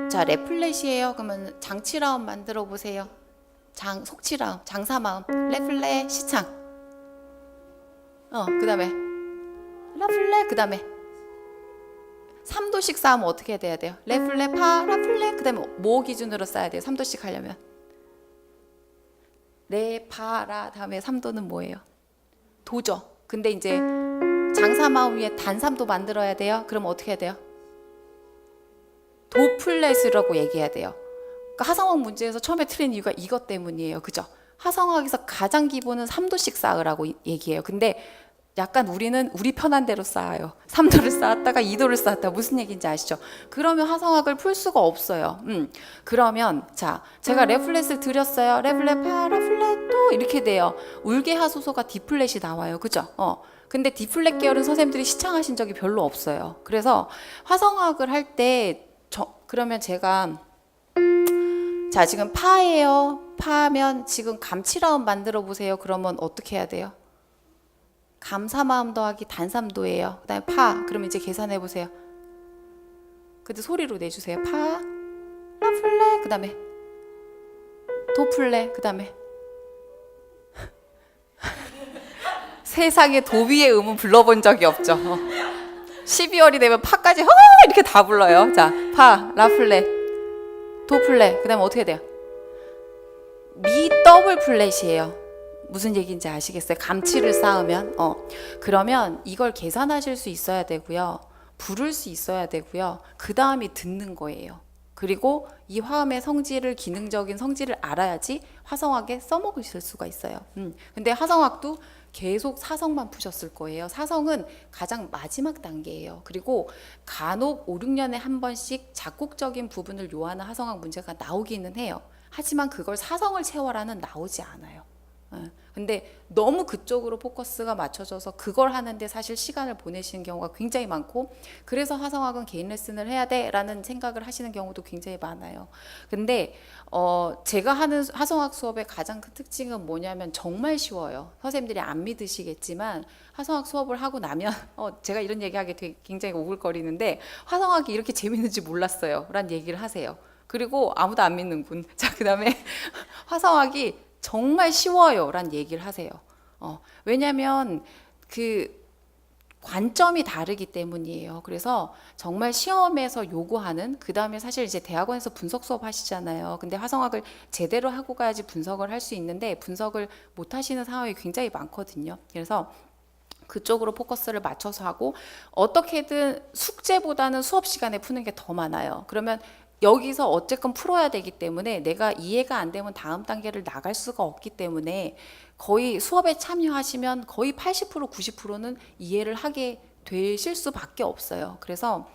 Speaker 1: 자 레플렛이에요. 그러면 장치라움 만들어 보세요. 속치라움, 장사마음, 레플렛, 시창. 그 다음에 라플렛, 그 다음에 3도씩 쌓으면 어떻게 돼야 돼요? 레플렛, 파, 라플렛. 그 다음에 뭐 기준으로 쌓아야 돼요? 3도씩 하려면 레, 파, 라 다음에 3도는 뭐예요? 도죠. 근데 이제 장사마음 위에 단삼도 만들어야 돼요. 그럼 어떻게 해야 돼요? 도플렛이라고 얘기해야 돼요. 그러니까 화성학 문제에서 처음에 틀린 이유가 이것 때문이에요. 그죠? 화성학에서 가장 기본은 3도씩 쌓으라고 얘기해요. 근데 약간 우리는 우리 편한 대로 쌓아요. 3도를 쌓았다가 2도를 쌓았다. 무슨 얘기인지 아시죠? 그러면 화성학을 풀 수가 없어요. 그러면 자, 제가 레플렛을 드렸어요. 레플렛, 파, 라플렛, 도 이렇게 돼요. 울게 하소서가 디플렛이 나와요. 그죠? 근데 디플렛 계열은 선생님들이 시창하신 적이 별로 없어요. 그래서 화성학을 할 때 그러면 제가 자 지금 파예요. 파면 지금 감치라움 만들어 보세요. 그러면 어떻게 해야 돼요? 감사마음 더하기 단삼도예요. 그 다음에 파. 그럼 이제 계산해 보세요. 근데 소리로 내주세요. 파, 라플렛, 그 다음에 도플렛, 그 다음에 세상에 도 위의 음은 불러본 적이 없죠. 12월이 되면 파까지 이렇게 다 불러요. 자, 파, 라플렛, 도플렛, 그 다음에 어떻게 돼요? 미 더블 플랫이에요. 무슨 얘기인지 아시겠어요? 감치를 쌓으면 그러면 이걸 계산하실 수 있어야 되고요. 부를 수 있어야 되고요. 그 다음이 듣는 거예요. 그리고 이 화음의 성질을, 기능적인 성질을 알아야지 화성학에 써먹으실 수가 있어요. 근데 화성학도 계속 사성만 푸셨을 거예요. 사성은 가장 마지막 단계예요. 그리고 간혹 5, 6년에 한 번씩 작곡적인 부분을 요하는 화성학 문제가 나오기는 해요. 하지만 그걸 사성을 채워라는 나오지 않아요. 근데 너무 그쪽으로 포커스가 맞춰져서 그걸 하는데 사실 시간을 보내시는 경우가 굉장히 많고, 그래서 화성학은 개인 레슨을 해야 돼 라는 생각을 하시는 경우도 굉장히 많아요. 근데 제가 하는 화성학 수업의 가장 큰 특징은 뭐냐면 정말 쉬워요. 선생님들이 안 믿으시겠지만 화성학 수업을 하고 나면 제가 이런 얘기하기 되게 굉장히 오글거리는데, 화성학이 이렇게 재밌는지 몰랐어요 라는 얘기를 하세요. 그리고 아무도 안 믿는군. 자, 그 다음에 화성학이 정말 쉬워요 라는 얘기를 하세요. 왜냐하면 그 관점이 다르기 때문이에요. 그래서 정말 시험에서 요구하는, 그 다음에 사실 이제 대학원에서 분석 수업 하시잖아요. 근데 화성학을 제대로 하고 가야지 분석을 할 수 있는데 분석을 못 하시는 상황이 굉장히 많거든요. 그래서 그쪽으로 포커스를 맞춰서 하고, 어떻게든 숙제보다는 수업 시간에 푸는 게 더 많아요. 그러면 여기서 어쨌건 풀어야 되기 때문에 내가 이해가 안 되면 다음 단계를 나갈 수가 없기 때문에 거의 수업에 참여하시면 거의 80% 90%는 이해를 하게 되실 수밖에 없어요. 그래서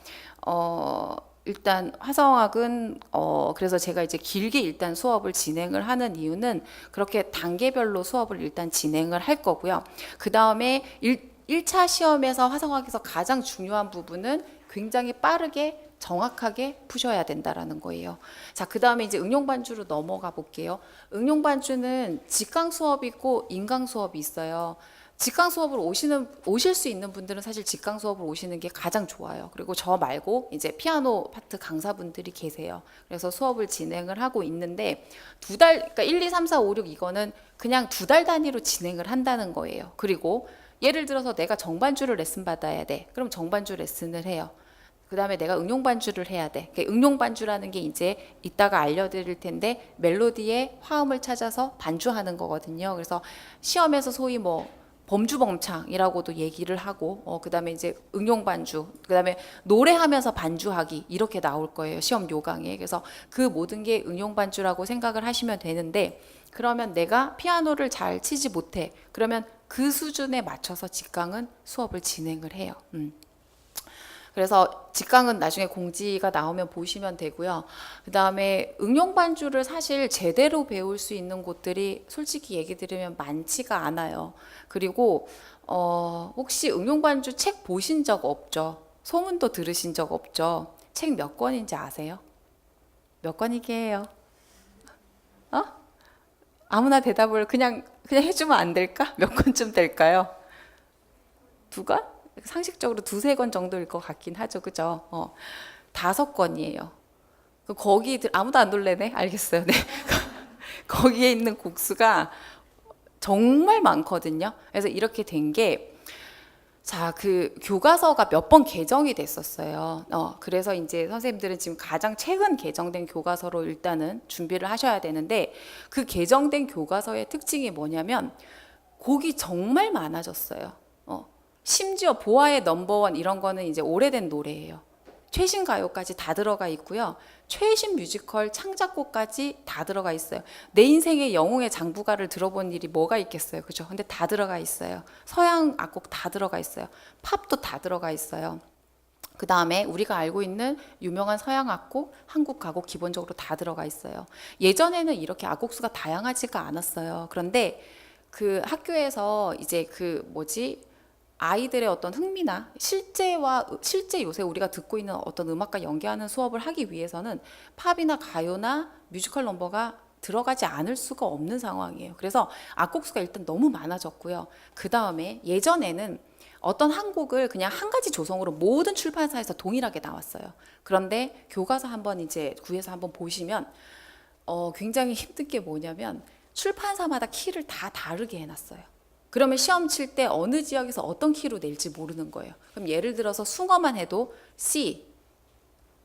Speaker 1: 일단 화성학은 그래서 제가 이제 길게 일단 수업을 진행을 하는 이유는 그렇게 단계별로 수업을 일단 진행을 할 거고요. 그 다음에 1차 시험에서 화성학에서 가장 중요한 부분은 굉장히 빠르게 정확하게 푸셔야 된다라는 거예요. 자, 그 다음에 이제 응용 반주로 넘어가 볼게요. 응용 반주는 직강 수업이 있고 인강 수업이 있어요. 직강 수업을 오실 수 있는 분들은 사실 직강 수업을 오시는 게 가장 좋아요. 그리고 저 말고 이제 피아노 파트 강사분들이 계세요. 그래서 수업을 진행을 하고 있는데 그러니까 1, 2, 3, 4, 5, 6 이거는 그냥 2달 단위로 진행을 한다는 거예요. 그리고 예를 들어서 내가 정반주를 레슨 받아야 돼. 그럼 정반주 레슨을 해요. 그 다음에 내가 응용 반주를 해야 돼. 응용 반주라는 게 이제 이따가 알려드릴 텐데 멜로디의 화음을 찾아서 반주하는 거거든요. 그래서 시험에서 소위 뭐 범주범창이라고도 얘기를 하고, 그 다음에 이제 응용 반주, 그 다음에 노래하면서 반주하기 이렇게 나올 거예요. 시험 요강에. 그래서 그 모든 게 응용 반주라고 생각을 하시면 되는데, 그러면 내가 피아노를 잘 치지 못해. 그러면 그 수준에 맞춰서 직강은 수업을 진행을 해요. 그래서 직강은 나중에 공지가 나오면 보시면 되고요. 그 다음에 응용 반주를 사실 제대로 배울 수 있는 곳들이 솔직히 얘기 드리면 많지가 않아요. 그리고 혹시 응용 반주 책 보신 적 없죠? 소문도 들으신 적 없죠? 책 몇 권인지 아세요? 몇 권이게요? 어? 아무나 대답을 그냥 해주면 안 될까? 몇 권쯤 될까요? 두 권? 상식적으로 두세 권 정도일 것 같긴 하죠. 그죠? 5권이에요. 거기 아무도 안 놀래네? 알겠어요. 네. 거기에 있는 곡수가 정말 많거든요. 그래서 이렇게 된 게, 자, 그 교과서가 몇 번 개정이 됐었어요. 그래서 이제 선생님들은 지금 가장 최근 개정된 교과서로 일단은 준비를 하셔야 되는데, 그 개정된 교과서의 특징이 뭐냐면 곡이 정말 많아졌어요. 심지어 보아의 넘버원 이런 거는 이제 오래된 노래예요. 최신 가요까지 다 들어가 있고요. 최신 뮤지컬 창작곡까지 다 들어가 있어요. 내 인생의 영웅의 장부가를 들어본 일이 뭐가 있겠어요. 그죠? 근데 다 들어가 있어요. 서양 악곡 다 들어가 있어요. 팝도 다 들어가 있어요. 그 다음에 우리가 알고 있는 유명한 서양 악곡, 한국 가곡 기본적으로 다 들어가 있어요. 예전에는 이렇게 악곡수가 다양하지가 않았어요. 그런데 그 학교에서 이제 아이들의 어떤 흥미나 실제 요새 우리가 듣고 있는 어떤 음악과 연계하는 수업을 하기 위해서는 팝이나 가요나 뮤지컬 넘버가 들어가지 않을 수가 없는 상황이에요. 그래서 악곡수가 일단 너무 많아졌고요. 그 다음에 예전에는 어떤 한 곡을 그냥 한 가지 조성으로 모든 출판사에서 동일하게 나왔어요. 그런데 교과서 한번 이제 구해서 한번 보시면 굉장히 힘든 게 뭐냐면 출판사마다 키를 다 다르게 해놨어요. 그러면 시험 칠 때 어느 지역에서 어떤 키로 낼지 모르는 거예요. 그럼 예를 들어서 숭어만 해도 C,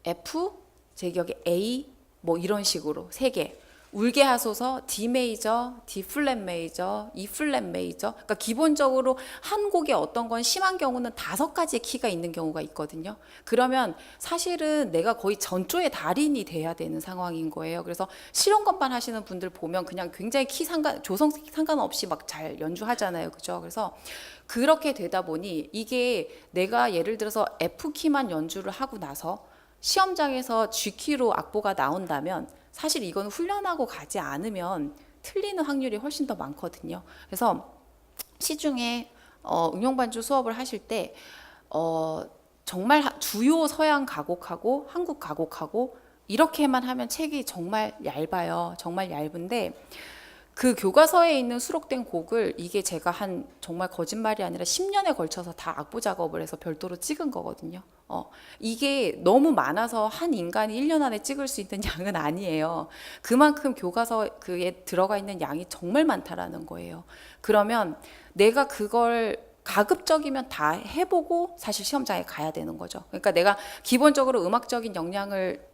Speaker 1: F, 제 기억에 A 뭐 이런 식으로 3개. 울게 하소서 D 메이저, D 플랫 메이저, E 플랫 메이저. 그러니까 기본적으로 한 곡에 어떤 건 심한 경우는 5가지의 키가 있는 경우가 있거든요. 그러면 사실은 내가 거의 전조의 달인이 돼야 되는 상황인 거예요. 그래서 실용건반 하시는 분들 보면 그냥 굉장히 조성 상관없이 막 잘 연주하잖아요. 그죠? 그래서 그렇게 되다 보니 이게 내가 예를 들어서 F 키만 연주를 하고 나서 시험장에서 G키로 악보가 나온다면 사실 이건 훈련하고 가지 않으면 틀리는 확률이 훨씬 더 많거든요. 그래서 시중에 응용반주 수업을 하실 때 정말 주요 서양 가곡하고 한국 가곡하고 이렇게만 하면 책이 정말 얇아요. 정말 얇은데 그 교과서에 있는 수록된 곡을 이게 제가 정말 거짓말이 아니라 10년에 걸쳐서 다 악보 작업을 해서 별도로 찍은 거거든요. 이게 너무 많아서 한 인간이 1년 안에 찍을 수 있는 양은 아니에요. 그만큼 교과서에 들어가 있는 양이 정말 많다라는 거예요. 그러면 내가 그걸 가급적이면 다 해보고 사실 시험장에 가야 되는 거죠. 그러니까 내가 기본적으로 음악적인 역량을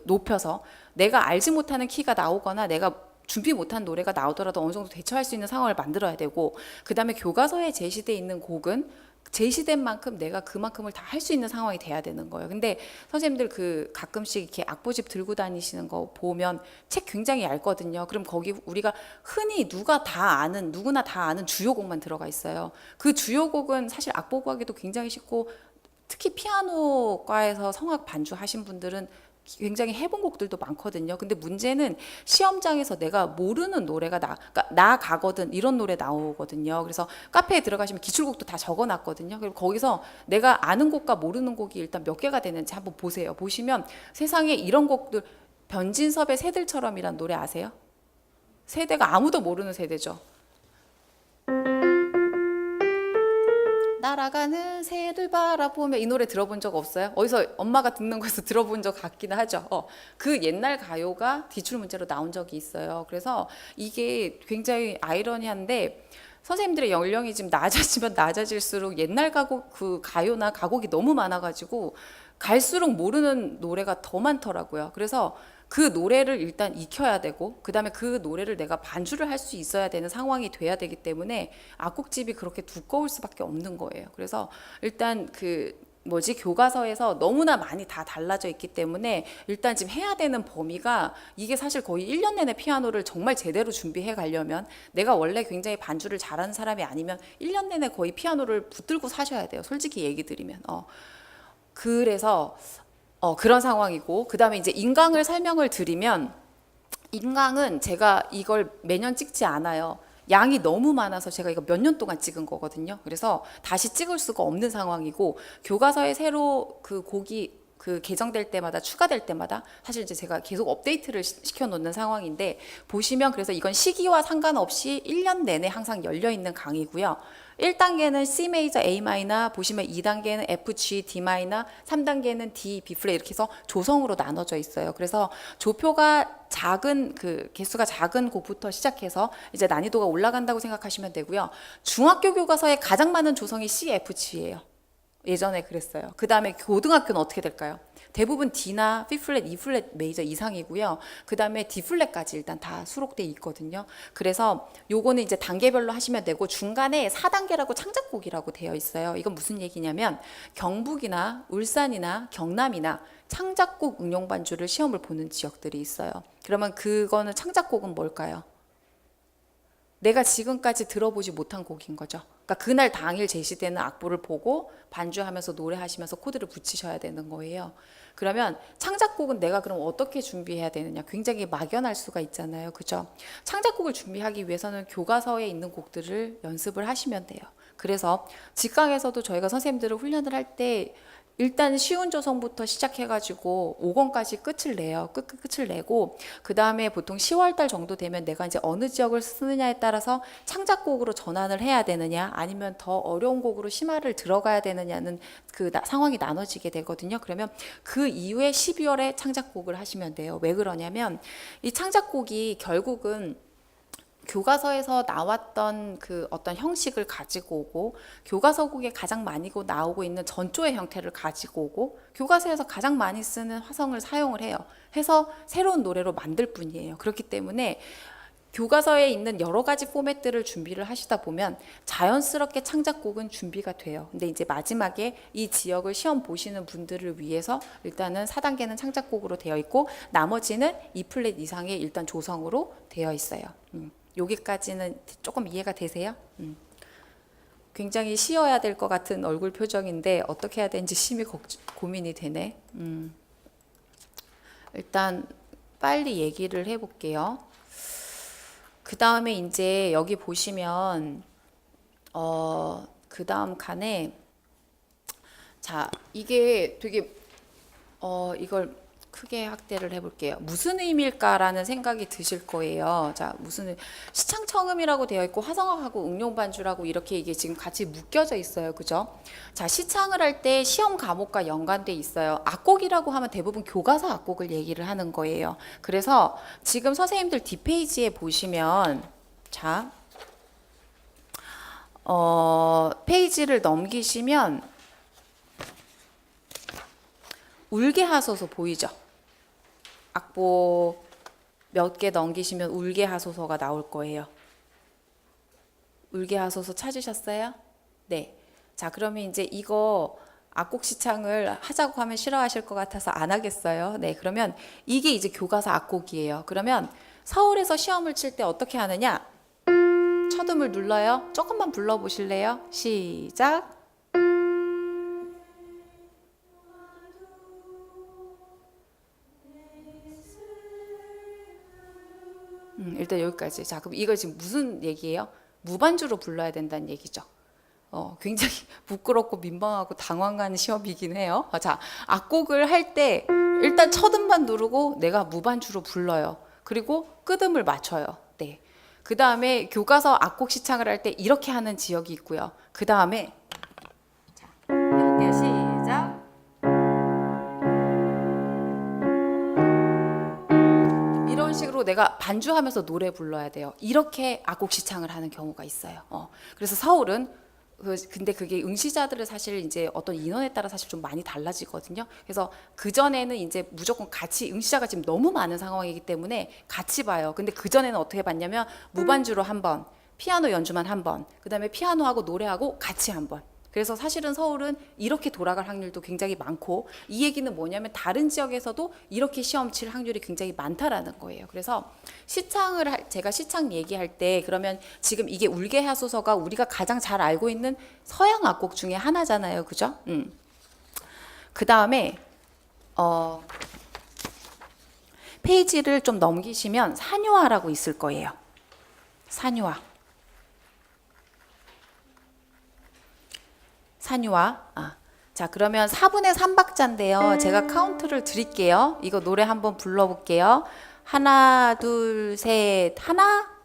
Speaker 1: 높여서 내가 알지 못하는 키가 나오거나 내가 준비 못한 노래가 나오더라도 어느 정도 대처할 수 있는 상황을 만들어야 되고, 그 다음에 교과서에 제시되어 있는 곡은 제시된 만큼 내가 그만큼을 다 할 수 있는 상황이 돼야 되는 거예요. 근데 선생님들 가끔씩 이렇게 악보집 들고 다니시는 거 보면 책 굉장히 얇거든요. 그럼 거기 우리가 흔히 누구나 다 아는 주요 곡만 들어가 있어요. 그 주요 곡은 사실 악보 구하기도 굉장히 쉽고, 특히 피아노과에서 성악 반주하신 분들은 굉장히 해본 곡들도 많거든요. 근데 문제는 시험장에서 내가 모르는 노래가 그러니까 나 가거든 이런 노래 나오거든요. 그래서 카페에 들어가시면 기출곡도 다 적어놨거든요. 그리고 거기서 내가 아는 곡과 모르는 곡이 일단 몇 개가 되는지 한번 보세요. 보시면 세상에 이런 곡들, 변진섭의 새들처럼이란 노래 아세요? 세대가 아무도 모르는 세대죠. 날아가는 새들 바라보며, 이 노래 들어본 적 없어요? 어디서 엄마가 듣는 거에서 들어본 적 같기는 하죠. 그 옛날 가요가 기출문제로 나온 적이 있어요. 그래서 이게 굉장히 아이러니한데 선생님들의 연령이 지금 낮아지면 낮아질수록 옛날 가요나 가곡이 너무 많아가지고 갈수록 모르는 노래가 더 많더라고요. 그래서 그 노래를 일단 익혀야 되고, 그 다음에 그 노래를 내가 반주를 할 수 있어야 되는 상황이 돼야 되기 때문에 악곡집이 그렇게 두꺼울 수밖에 없는 거예요. 그래서 일단 교과서에서 너무나 많이 다 달라져 있기 때문에 일단 지금 해야 되는 범위가, 이게 사실 거의 1년 내내 피아노를 정말 제대로 준비해 가려면, 내가 원래 굉장히 반주를 잘하는 사람이 아니면 1년 내내 거의 피아노를 붙들고 사셔야 돼요. 솔직히 얘기 드리면. 그래서 그런 상황이고, 그 다음에 이제 인강을 설명을 드리면, 인강은 제가 이걸 매년 찍지 않아요. 양이 너무 많아서 제가 이거 몇 년 동안 찍은 거거든요. 그래서 다시 찍을 수가 없는 상황이고, 교과서에 새로 그 곡이 그 개정될 때마다 추가될 때마다 사실 이제 제가 계속 업데이트를 시켜 놓는 상황인데, 보시면 그래서 이건 시기와 상관없이 1년 내내 항상 열려 있는 강의고요. 1단계는 C 메이저 A 마이너, 보시면 2단계는 F G D 마이너, 3단계는 D B 플랫 이렇게 해서 조성으로 나눠져 있어요. 그래서 조표가 작은 그 개수가 작은 곡부터 시작해서 이제 난이도가 올라간다고 생각하시면 되고요. 중학교 교과서에 가장 많은 조성이 C, F, G예요. 예전에 그랬어요. 그 다음에 고등학교는 어떻게 될까요? 대부분 D나 B 플랫, E 플랫 메이저 이상이고요. 그 다음에 D 플랫까지 일단 다 수록돼 있거든요. 그래서 요거는 이제 단계별로 하시면 되고, 중간에 4단계라고 창작곡이라고 되어 있어요. 이건 무슨 얘기냐면 경북이나 울산이나 경남이나 창작곡 응용 반주를 시험을 보는 지역들이 있어요. 그러면 그거는 창작곡은 뭘까요? 내가 지금까지 들어보지 못한 곡인 거죠. 그러니까 그날 당일 제시되는 악보를 보고 반주하면서 노래하시면서 코드를 붙이셔야 되는 거예요. 그러면 창작곡은 내가 그럼 어떻게 준비해야 되느냐? 굉장히 막연할 수가 있잖아요. 그죠? 창작곡을 준비하기 위해서는 교과서에 있는 곡들을 연습을 하시면 돼요. 그래서 직강에서도 저희가 선생님들을 훈련을 할 때 일단 쉬운 조성부터 시작해가지고 5권까지 끝을 내요. 끝을 내고, 그 다음에 보통 10월달 정도 되면 내가 이제 어느 지역을 쓰느냐에 따라서 창작곡으로 전환을 해야 되느냐, 아니면 더 어려운 곡으로 심화를 들어가야 되느냐는 그 상황이 나눠지게 되거든요. 그러면 그 이후에 12월에 창작곡을 하시면 돼요. 왜 그러냐면 이 창작곡이 결국은 교과서에서 나왔던 그 어떤 형식을 가지고 오고, 교과서곡에 가장 많이 나오고 있는 전조의 형태를 가지고 오고, 교과서에서 가장 많이 쓰는 화성을 사용을 해요. 해서 새로운 노래로 만들 뿐이에요. 그렇기 때문에 교과서에 있는 여러 가지 포맷들을 준비를 하시다 보면 자연스럽게 창작곡은 준비가 돼요. 근데 이제 마지막에 이 지역을 시험 보시는 분들을 위해서 일단은 4단계는 창작곡으로 되어 있고, 나머지는 E 플랫 이상의 일단 조성으로 되어 있어요. 여기까지는 조금 이해가 되세요? 굉장히 쉬어야 될 것 같은 얼굴 표정인데 어떻게 해야 되는지 심히 고민이 되네. 일단 빨리 얘기를 해볼게요. 그 다음에 이제 여기 보시면 그 다음 칸에, 자, 이게 되게 이걸 크게 확대를 해볼게요. 무슨 의미일까라는 생각이 드실 거예요. 자, 무슨 시창청음이라고 되어 있고 화성학하고 응용반주라고 이렇게 이게 지금 같이 묶여져 있어요. 그죠? 자, 시창을 할 때 시험 과목과 연관돼 있어요. 악곡이라고 하면 대부분 교과서 악곡을 얘기를 하는 거예요. 그래서 지금 선생님들 뒷페이지에 보시면, 자, 페이지를 넘기시면 울게 하소서 보이죠? 악보 몇 개 넘기시면 울게 하소서가 나올 거예요. 울게 하소서 찾으셨어요? 네. 자, 그러면 이제 이거 악곡 시창을 하자고 하면 싫어하실 것 같아서 안 하겠어요. 네. 그러면 이게 이제 교과서 악곡이에요. 그러면 서울에서 시험을 칠 때 어떻게 하느냐? 첫음을 눌러요. 조금만 불러보실래요? 시작. 일단 여기까지. 자, 그럼 이거 지금 무슨 얘기예요? 무반주로 불러야 된다는 얘기죠. 굉장히 부끄럽고 민망하고 당황하는 시험이긴 해요. 자, 악곡을 할 때 일단 첫음만 누르고 내가 무반주로 불러요. 그리고 끝음을 맞춰요. 네. 그 다음에 교과서 악곡 시창을 할 때 이렇게 하는 지역이 있고요. 그 다음에, 자, 할게요. 시작. 이런 식으로 내가 반주하면서 노래 불러야 돼요. 이렇게 악곡 시창을 하는 경우가 있어요. 그래서 서울은 근데 그게 응시자들을 사실 이제 어떤 인원에 따라 사실 좀 많이 달라지거든요. 그래서 그 전에는 이제 무조건 같이 응시자가 지금 너무 많은 상황이기 때문에 같이 봐요. 근데 그 전에는 어떻게 봤냐면 무반주로 한 번, 피아노 연주만 한 번, 그다음에 피아노하고 노래하고 같이 한 번. 그래서 사실은 서울은 이렇게 돌아갈 확률도 굉장히 많고, 이 얘기는 뭐냐면 다른 지역에서도 이렇게 시험 칠 확률이 굉장히 많다라는 거예요. 그래서 제가 시창 얘기할 때 그러면 지금 이게 울게 하소서가 우리가 가장 잘 알고 있는 서양 악곡 중에 하나잖아요. 그죠? 그 다음에 페이지를 좀 넘기시면 산유화라고 있을 거예요. 산유화. 산유화. 자, 그러면 4분의 3박자인데요. 제가 카운트를 드릴게요. 이거 노래 한번 불러볼게요. 하나, 둘, 셋, 하나.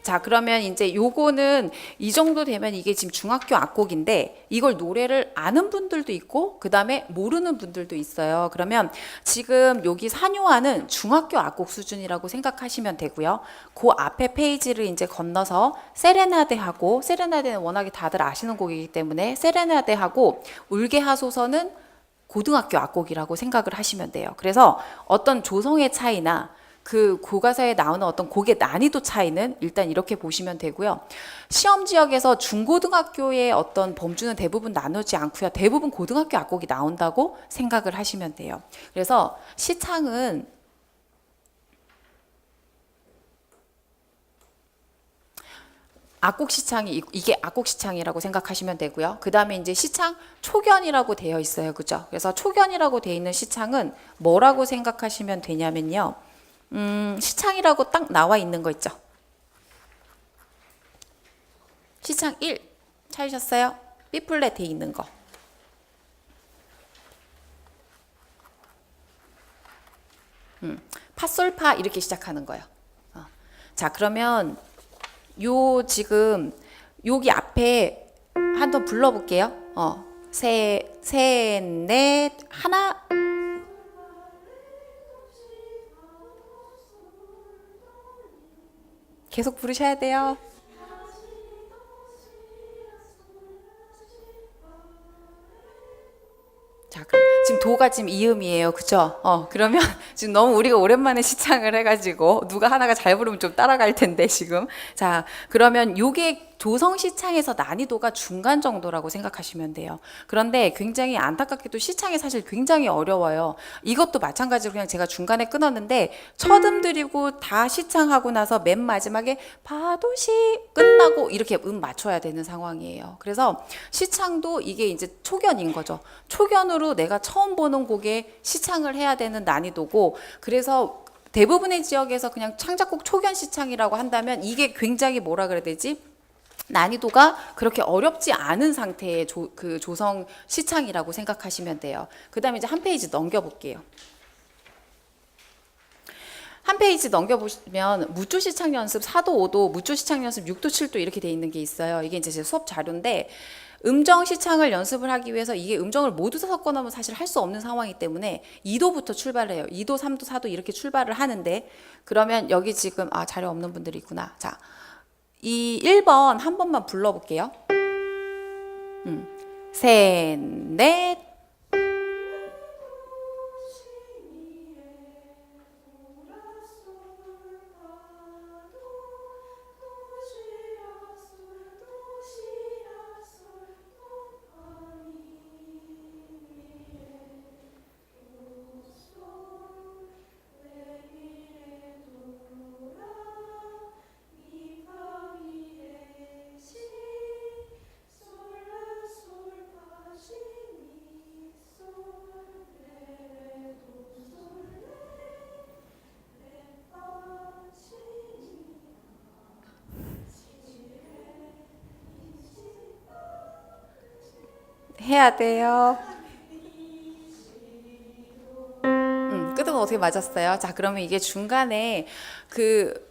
Speaker 1: 자, 그러면 이제 요거는 이 정도 되면 이게 지금 중학교 악곡인데 이걸 노래를 아는 분들도 있고 그 다음에 모르는 분들도 있어요. 그러면 지금 여기 산유화는 중학교 악곡 수준이라고 생각하시면 되고요. 그 앞에 페이지를 이제 건너서 세레나데하고, 세레나데는 워낙에 다들 아시는 곡이기 때문에 세레나데하고 울게 하소서는 고등학교 악곡이라고 생각을 하시면 돼요. 그래서 어떤 조성의 차이나 그 교과서에 나오는 어떤 곡의 난이도 차이는 일단 이렇게 보시면 되고요. 시험 지역에서 중고등학교의 어떤 범주는 대부분 나누지 않고요. 대부분 고등학교 악곡이 나온다고 생각을 하시면 돼요. 그래서 시창은 악곡 시창이 이게 악곡 시창이라고 생각하시면 되고요. 그 다음에 이제 시창 초견이라고 되어 있어요. 그죠? 그래서 초견이라고 되어 있는 시창은 뭐라고 생각하시면 되냐면요. 시창이라고 딱 나와 있는 거 있죠. 시창 1 찾으셨어요? B 플랫 돼 있는 거. 파솔파 이렇게 시작하는 거예요. 자, 그러면 요 지금 여기 앞에 한번 불러볼게요. 셋, 넷, 하나. 계속 부르셔야 돼요. 자, 그럼 지금 도가 지금 이음이에요. 그죠? 그러면 지금 너무 우리가 오랜만에 시창을 해가지고 누가 하나가 잘 부르면 좀 따라갈 텐데 지금. 자, 그러면 요게 조성 시창에서 난이도가 중간 정도라고 생각하시면 돼요. 그런데 굉장히 안타깝게도 시창이 사실 굉장히 어려워요. 이것도 마찬가지로 그냥 제가 중간에 끊었는데 첫음 드리고 다 시창하고 나서 맨 마지막에 파도시 끝나고 이렇게 맞춰야 되는 상황이에요. 그래서 시창도 이게 이제 초견인 거죠. 초견으로 내가 처음 보는 곡에 시창을 해야 되는 난이도고, 그래서 대부분의 지역에서 그냥 창작곡 초견 시창이라고 한다면 이게 굉장히 뭐라 그래야 되지? 난이도가 그렇게 어렵지 않은 상태의 그 조성 시창이라고 생각하시면 돼요. 그 다음에 이제 한 페이지 넘겨볼게요. 한 페이지 넘겨보시면 무조 시창 연습 4도, 5도, 무조 시창 연습 6도, 7도 이렇게 돼 있는 게 있어요. 이게 이제 제 수업 자료인데 음정 시창을 연습을 하기 위해서 이게 음정을 모두 섞어 놓으면 사실 할 수 없는 상황이기 때문에 2도부터 출발을 해요. 2도, 3도, 4도 이렇게 출발을 하는데, 그러면 여기 지금 자료 없는 분들이 있구나. 자, 이 1번 한 번만 불러볼게요. 셋, 넷. 해야 돼요. 끄덕은 어떻게 맞았어요? 자, 그러면 이게 중간에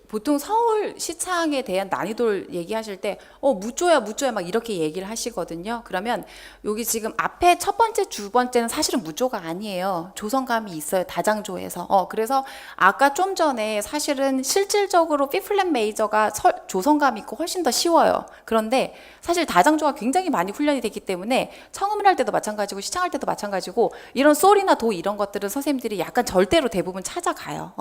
Speaker 1: 보통 서울 시창에 대한 난이도를 얘기하실 때 무조야 막 이렇게 얘기를 하시거든요. 그러면 여기 지금 앞에 첫 번째, 두 번째는 사실은 무조가 아니에요. 조성감이 있어요. 다장조에서. 그래서 아까 좀 전에 사실은 실질적으로 B 플랫 메이저가 조성감 있고 훨씬 더 쉬워요. 그런데 사실 다장조가 굉장히 많이 훈련이 됐기 때문에 청음을 할 때도 마찬가지고 시창할 때도 마찬가지고 이런 솔이나 도 이런 것들은 선생님들이 약간 절대로 대부분 찾아가요.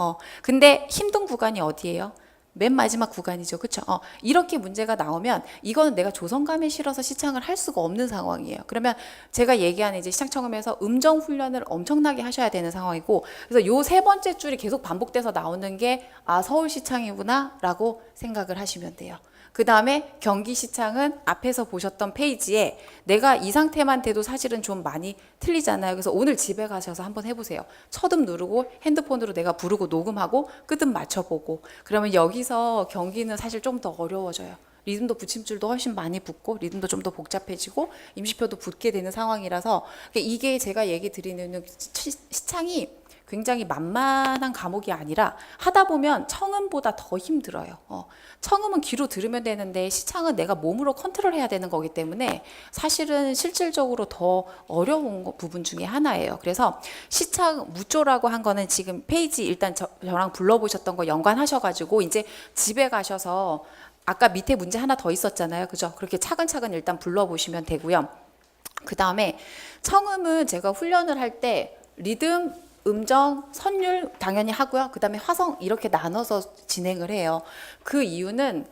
Speaker 1: 근데 힘든 구간이 어디예요? 맨 마지막 구간이죠. 그쵸? 이렇게 문제가 나오면 이거는 내가 조성감에 실어서 시창을 할 수가 없는 상황이에요. 그러면 제가 얘기하는 이제 시창청음에서 음정 훈련을 엄청나게 하셔야 되는 상황이고, 그래서 요 세 번째 줄이 계속 반복돼서 나오는 게 서울 시창이구나 라고 생각을 하시면 돼요. 그 다음에 경기 시창은 앞에서 보셨던 페이지에 내가 이 상태만 돼도 사실은 좀 많이 틀리잖아요. 그래서 오늘 집에 가셔서 한번 해보세요. 첫음 누르고 핸드폰으로 내가 부르고 녹음하고 끝음 맞춰보고, 그러면 여기서 경기는 사실 좀 더 어려워져요. 리듬도 붙임줄도 훨씬 많이 붙고 리듬도 좀 더 복잡해지고 임시표도 붙게 되는 상황이라서, 이게 제가 얘기 드리는 시창이 굉장히 만만한 과목이 아니라 하다 보면 청음보다 더 힘들어요. 청음은 귀로 들으면 되는데 시창은 내가 몸으로 컨트롤해야 되는 거기 때문에 사실은 실질적으로 더 어려운 부분 중에 하나예요. 그래서 시창 무조라고 한 거는 지금 페이지 일단 저랑 불러보셨던 거 연관하셔가지고 이제 집에 가셔서 아까 밑에 문제 하나 더 있었잖아요. 그죠? 그렇게 차근차근 일단 불러보시면 되고요. 그 다음에 청음은 제가 훈련을 할 때 리듬, 음정, 선율 당연히 하고요. 그 다음에 화성 이렇게 나눠서 진행을 해요. 그 이유는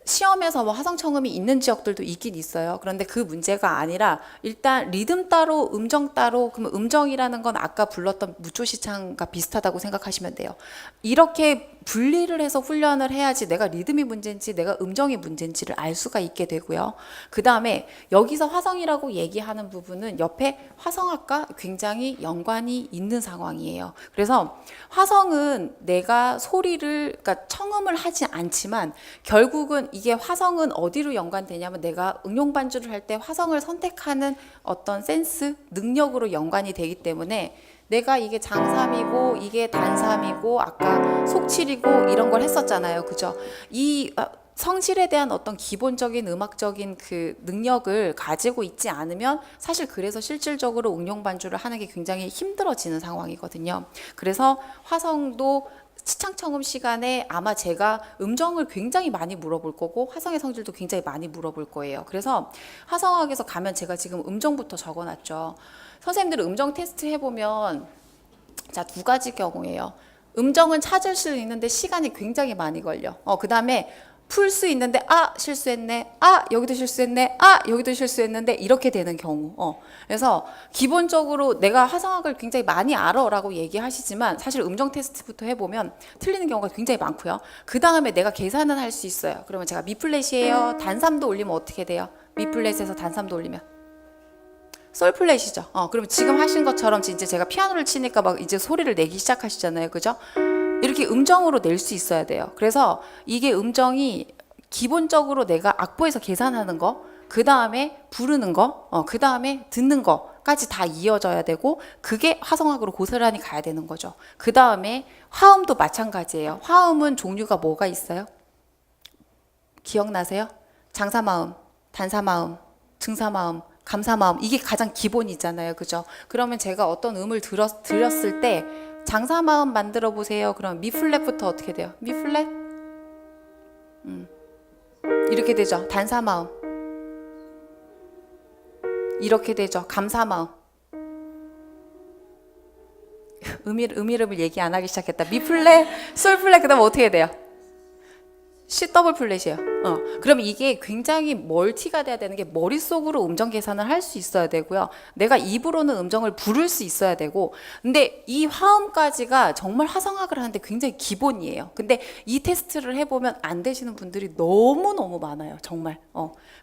Speaker 1: 시험에서 뭐 화성청음이 있는 지역들도 있긴 있어요. 그런데 그 문제가 아니라 일단 리듬 따로 음정 따로, 그러면 음정이라는 건 아까 불렀던 무조시창과 비슷하다고 생각하시면 돼요. 이렇게 분리를 해서 훈련을 해야지 내가 리듬이 문제인지 내가 음정이 문제인지를 알 수가 있게 되고요. 그 다음에 여기서 화성이라고 얘기하는 부분은 옆에 화성학과 굉장히 연관이 있는 상황이에요. 그래서 화성은 내가 소리를, 그러니까 청음을 하지 않지만 결국은 이게 화성은 어디로 연관되냐면 내가 응용 반주를 할 때 화성을 선택하는 어떤 센스, 능력으로 연관이 되기 때문에 내가 이게 장삼이고 이게 단삼이고 아까 속칠이고 이런 걸 했었잖아요. 그죠? 이 성질에 대한 어떤 기본적인 음악적인 그 능력을 가지고 있지 않으면 사실 그래서 실질적으로 응용 반주를 하는 게 굉장히 힘들어지는 상황이거든요. 그래서 화성도 시창청음 시간에 아마 제가 음정을 굉장히 많이 물어볼 거고 화성의 성질도 굉장히 많이 물어볼 거예요. 그래서 화성학에서 가면 제가 지금 음정부터 적어놨죠. 선생님들 음정 테스트 해보면 자, 두 가지 경우예요. 음정은 찾을 수 있는데 시간이 굉장히 많이 걸려. 그 다음에 풀 수 있는데 실수했네, 여기도 실수했네, 여기도 실수했는데 이렇게 되는 경우. 그래서 기본적으로 내가 화성학을 굉장히 많이 알아라고 얘기하시지만 사실 음정 테스트부터 해보면 틀리는 경우가 굉장히 많고요. 그 다음에 내가 계산은 할 수 있어요. 그러면 제가 미플랫이에요, 단삼도 올리면 어떻게 돼요? 미플랫에서 단삼도 올리면 솔플랫이죠. 그러면 지금 하신 것처럼 이제 제가 피아노를 치니까 막 이제 소리를 내기 시작하시잖아요. 그죠? 이렇게 음정으로 낼 수 있어야 돼요. 그래서 이게 음정이 기본적으로 내가 악보에서 계산하는 거, 그 다음에 부르는 거, 그 다음에 듣는 거까지 다 이어져야 되고 그게 화성학으로 고스란히 가야 되는 거죠. 그 다음에 화음도 마찬가지예요. 화음은 종류가 뭐가 있어요? 기억나세요? 장사마음, 단사마음, 증사마음, 감사마음, 이게 가장 기본이잖아요. 그죠? 그러면 제가 어떤 음을 들었을 때 장사마음 만들어 보세요. 그럼 미플랫부터 어떻게 돼요? 미플랫? 이렇게 되죠. 단사마음. 이렇게 되죠. 감사마음. 음이름을 얘기 안 하기 시작했다. 미플랫, 솔플랫, 그 다음 어떻게 돼요? C 더블 플랫이에요. 그럼 이게 굉장히 멀티가 돼야 되는 게 머릿속으로 음정 계산을 할 수 있어야 되고요. 내가 입으로는 음정을 부를 수 있어야 되고, 근데 이 화음까지가 정말 화성학을 하는데 굉장히 기본이에요. 근데 이 테스트를 해보면 안 되시는 분들이 너무너무 많아요. 정말.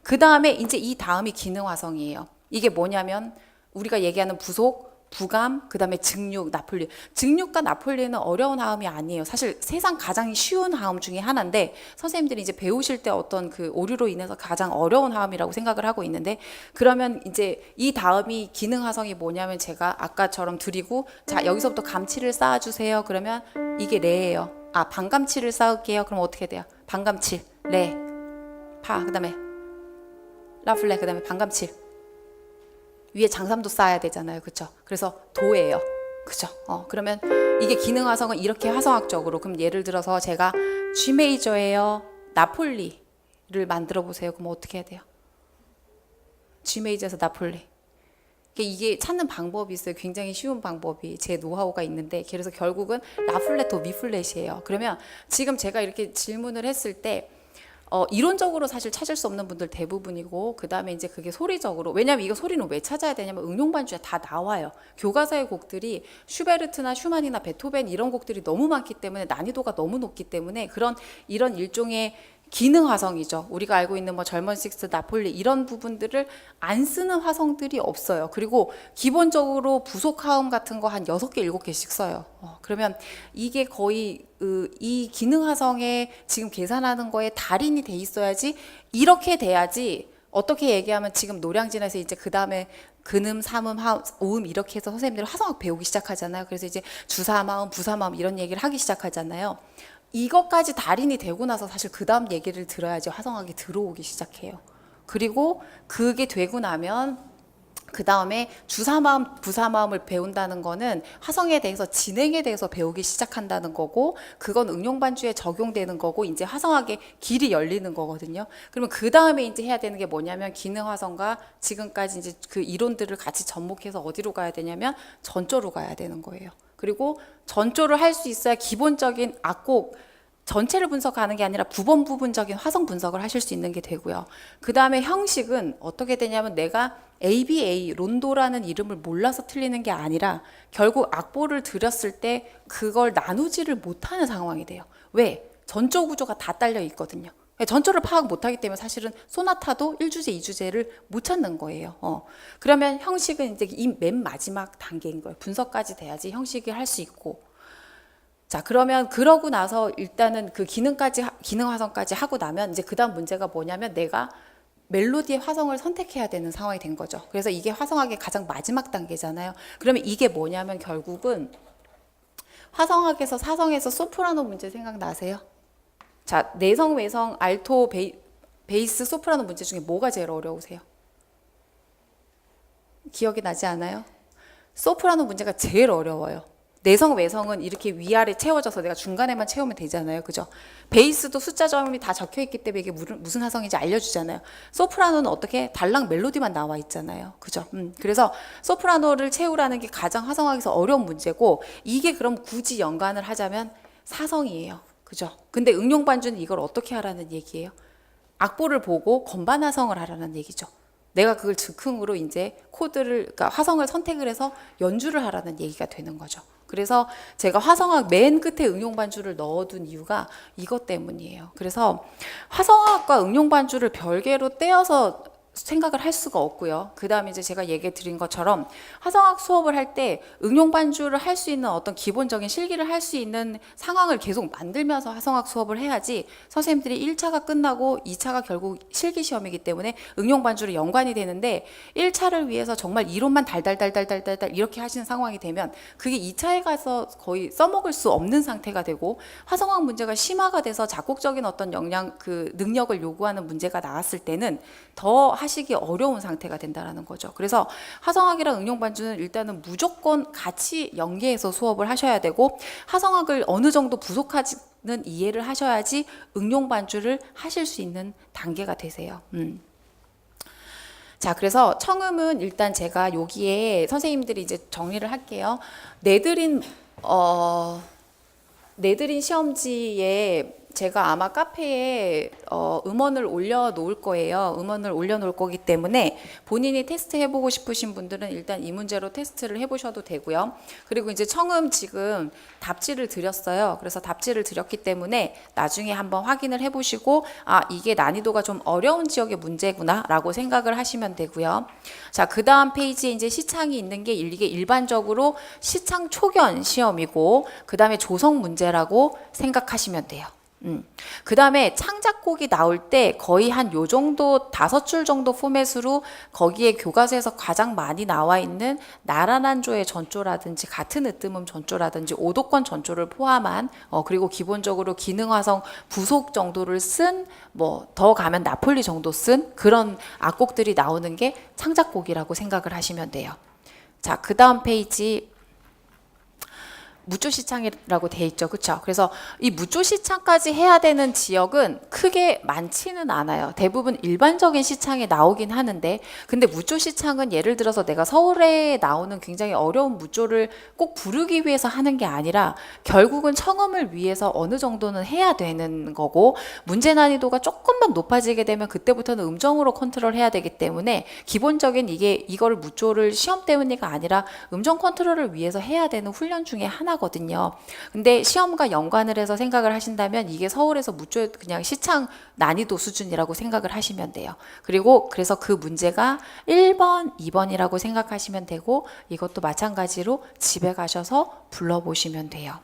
Speaker 1: 그 다음에 이제 이 다음이 기능화성이에요. 이게 뭐냐면 우리가 얘기하는 부속, 부감, 그 다음에 증육, 나폴리. 증육과 나폴리는 어려운 화음이 아니에요. 사실 세상 가장 쉬운 화음 중에 하나인데 선생님들이 이제 배우실 때 어떤 그 오류로 인해서 가장 어려운 화음이라고 생각을 하고 있는데, 그러면 이제 이 다음이 기능화성이 뭐냐면 제가 아까처럼 드리고 자 여기서부터 감치를 쌓아주세요. 그러면 이게 레예요. 반감치를 쌓을게요. 그럼 어떻게 돼요? 반감칠, 레, 파, 그 다음에 라플레, 그 다음에 반감칠. 위에 장삼도 쌓아야 되잖아요. 그렇죠? 그래서 도예요. 그죠? 그러면 이게 기능화성은 이렇게 화성학적으로, 그럼 예를 들어서 제가 G 메이저예요. 나폴리를 만들어 보세요. 그럼 어떻게 해야 돼요? G 메이저에서 나폴리. 이게 찾는 방법이 있어요. 굉장히 쉬운 방법이 제 노하우가 있는데 그래서 결국은 라플렛 더 미플렛이에요. 그러면 지금 제가 이렇게 질문을 했을 때 이론적으로 사실 찾을 수 없는 분들 대부분이고 그 다음에 이제 그게 소리적으로 왜냐면 이거 소리는 왜 찾아야 되냐면 응용 반주에 다 나와요. 교과서의 곡들이 슈베르트나 슈만이나 베토벤 이런 곡들이 너무 많기 때문에 난이도가 너무 높기 때문에 이런 일종의 기능 화성이죠. 우리가 알고 있는 뭐 젊은 식스, 나폴리 이런 부분들을 안 쓰는 화성들이 없어요. 그리고 기본적으로 부속 화음 같은 거 한 6개, 7개씩 써요. 그러면 이게 거의 이 기능 화성에 지금 계산하는 거에 달인이 돼 있어야지 이렇게 돼야지 어떻게 얘기하면 지금 노량진에서 이제 그 다음에 근음, 삼음, 하음, 오음 이렇게 해서 선생님들이 화성학 배우기 시작하잖아요. 그래서 이제 주사마음, 부사마음 이런 얘기를 하기 시작하잖아요. 이것까지 달인이 되고 나서 사실 그 다음 얘기를 들어야지 화성학이 들어오기 시작해요. 그리고 그게 되고 나면 그 다음에 주사마음, 부사마음을 배운다는 거는 화성에 대해서 진행에 대해서 배우기 시작한다는 거고 그건 응용반주에 적용되는 거고 이제 화성학의 길이 열리는 거거든요. 그러면 그 다음에 이제 해야 되는 게 뭐냐면 기능 화성과 지금까지 이제 그 이론들을 같이 접목해서 어디로 가야 되냐면 전조로 가야 되는 거예요. 그리고 전조를 할 수 있어야 기본적인 악곡 전체를 분석하는 게 아니라 부분적인 화성 분석을 하실 수 있는 게 되고요. 그 다음에 형식은 어떻게 되냐면 내가 ABA, 론도라는 이름을 몰라서 틀리는 게 아니라 결국 악보를 들였을 때 그걸 나누지를 못하는 상황이 돼요. 왜? 전조 구조가 다 딸려 있거든요. 전조를 파악 못하기 때문에 사실은 소나타도 1주제, 2주제를 못 찾는 거예요. 그러면 형식은 이제 이 맨 마지막 단계인 거예요. 분석까지 돼야지 형식을 할 수 있고. 자, 그러면 그러고 나서 일단은 그 기능 화성까지 하고 나면 이제 그 다음 문제가 뭐냐면 내가 멜로디의 화성을 선택해야 되는 상황이 된 거죠. 그래서 이게 화성학의 가장 마지막 단계잖아요. 그러면 이게 뭐냐면 결국은 화성학에서 사성에서 소프라노 문제 생각나세요? 자, 내성, 외성, 알토, 베이스, 소프라노 문제 중에 뭐가 제일 어려우세요? 기억이 나지 않아요? 소프라노 문제가 제일 어려워요. 내성, 외성은 이렇게 위아래 채워져서 내가 중간에만 채우면 되잖아요. 그죠? 베이스도 숫자 점이 다 적혀 있기 때문에 이게 무슨 화성인지 알려주잖아요. 소프라노는 어떻게 달랑 멜로디만 나와 있잖아요. 그죠? 그래서 소프라노를 채우라는 게 가장 화성학에서 어려운 문제고 이게 그럼 굳이 연관을 하자면 사성이에요. 그죠? 근데 응용 반주는 이걸 어떻게 하라는 얘기예요? 악보를 보고 건반 화성을 하라는 얘기죠. 내가 그걸 즉흥으로 이제 그러니까 화성을 선택을 해서 연주를 하라는 얘기가 되는 거죠. 그래서 제가 화성학 맨 끝에 응용 반주를 넣어둔 이유가 이것 때문이에요. 그래서 화성학과 응용 반주를 별개로 떼어서 생각을 할 수가 없고요. 그 다음에 이제 제가 얘기 드린 것처럼 화성학 수업을 할 때 응용 반주를 할 수 있는 어떤 기본적인 실기를 할 수 있는 상황을 계속 만들면서 화성학 수업을 해야지 선생님들이 1차가 끝나고 2차가 결국 실기 시험이기 때문에 응용 반주로 연관이 되는데 1차를 위해서 정말 이론만 달달달달달달 이렇게 하시는 상황이 되면 그게 2차에 가서 거의 써먹을 수 없는 상태가 되고 화성학 문제가 심화가 돼서 작곡적인 어떤 능력을 요구하는 문제가 나왔을 때는 더 하시기 어려운 상태가 된다는 거죠. 그래서 화성학이랑 응용반주는 일단은 무조건 같이 연계해서 수업을 하셔야 되고 화성학을 어느 정도 부족하지는 이해를 하셔야지 응용반주를 하실 수 있는 단계가 되세요. 자, 그래서 청음은 일단 제가 여기에 선생님들이 이제 정리를 할게요. 내드린 시험지에 제가 아마 카페에 음원을 올려놓을 거예요. 음원을 올려놓을 거기 때문에 본인이 테스트 해보고 싶으신 분들은 일단 이 문제로 테스트를 해보셔도 되고요. 그리고 이제 청음 지금 답지를 드렸어요. 그래서 답지를 드렸기 때문에 나중에 한번 확인을 해보시고 아, 이게 난이도가 좀 어려운 지역의 문제구나 라고 생각을 하시면 되고요. 자, 그 다음 페이지에 이제 시창이 있는 게 이게 일반적으로 시창 초견 시험이고 그 다음에 조성 문제라고 생각하시면 돼요. 그 다음에 창작곡이 나올 때 거의 한 요 정도 5줄 정도 포맷으로 거기에 교과서에서 가장 많이 나와 있는 나라난조의 전조라든지 같은 으뜸음 전조라든지 오도권 전조를 포함한 그리고 기본적으로 기능화성 부속 정도를 쓴 뭐 더 가면 나폴리 정도 쓴 그런 악곡들이 나오는 게 창작곡이라고 생각을 하시면 돼요. 자, 그 다음 페이지 무주시창이라고 돼 있죠. 그렇죠? 그래서 이 무주시창까지 해야 되는 지역은 크게 많지는 않아요. 대부분 일반적인 시창에 나오긴 하는데, 근데 무주시창은 예를 들어서 내가 서울에 나오는 굉장히 어려운 무조를 꼭 부르기 위해서 하는 게 아니라 결국은 청음을 위해서 어느 정도는 해야 되는 거고, 문제 난이도가 조금만 높아지게 되면 그때부터는 음정으로 컨트롤해야 되기 때문에 기본적인 이거를 무조를 시험 때문이가 아니라 음정 컨트롤을 위해서 해야 되는 훈련 중에 하나거든요. 근데 시험과 연관을 해서 생각을 하신다면 이게 서울에서 무조 그냥 시창 난이도 수준이라고 생각을 하시면 돼요. 그리고 그래서 그 문제가 1번, 2번이라고 생각하시면 되고, 이것도 마찬가지로 집에 가셔서 불러보시면 돼요.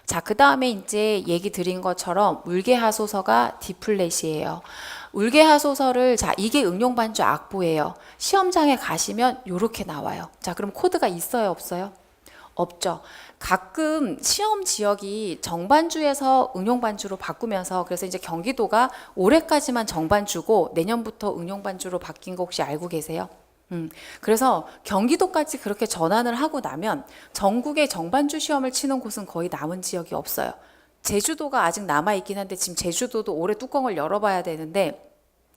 Speaker 1: 자, 그 다음에 이제 얘기 드린 것처럼 울개하소서가 디플랫이에요. 울개하소서를, 자, 이게 응용반주 악보예요. 시험장에 가시면 이렇게 나와요. 자, 그럼 코드가 있어요, 없어요? 없죠. 가끔 시험 지역이 정반주에서 응용반주로 바꾸면서, 그래서 이제 경기도가 올해까지만 정반주고 내년부터 응용반주로 바뀐 거 혹시 알고 계세요? 그래서 경기도까지 그렇게 전환을 하고 나면 전국에 정반주 시험을 치는 곳은 거의 남은 지역이 없어요. 제주도가 아직 남아있긴 한데 지금 제주도도 올해 뚜껑을 열어봐야 되는데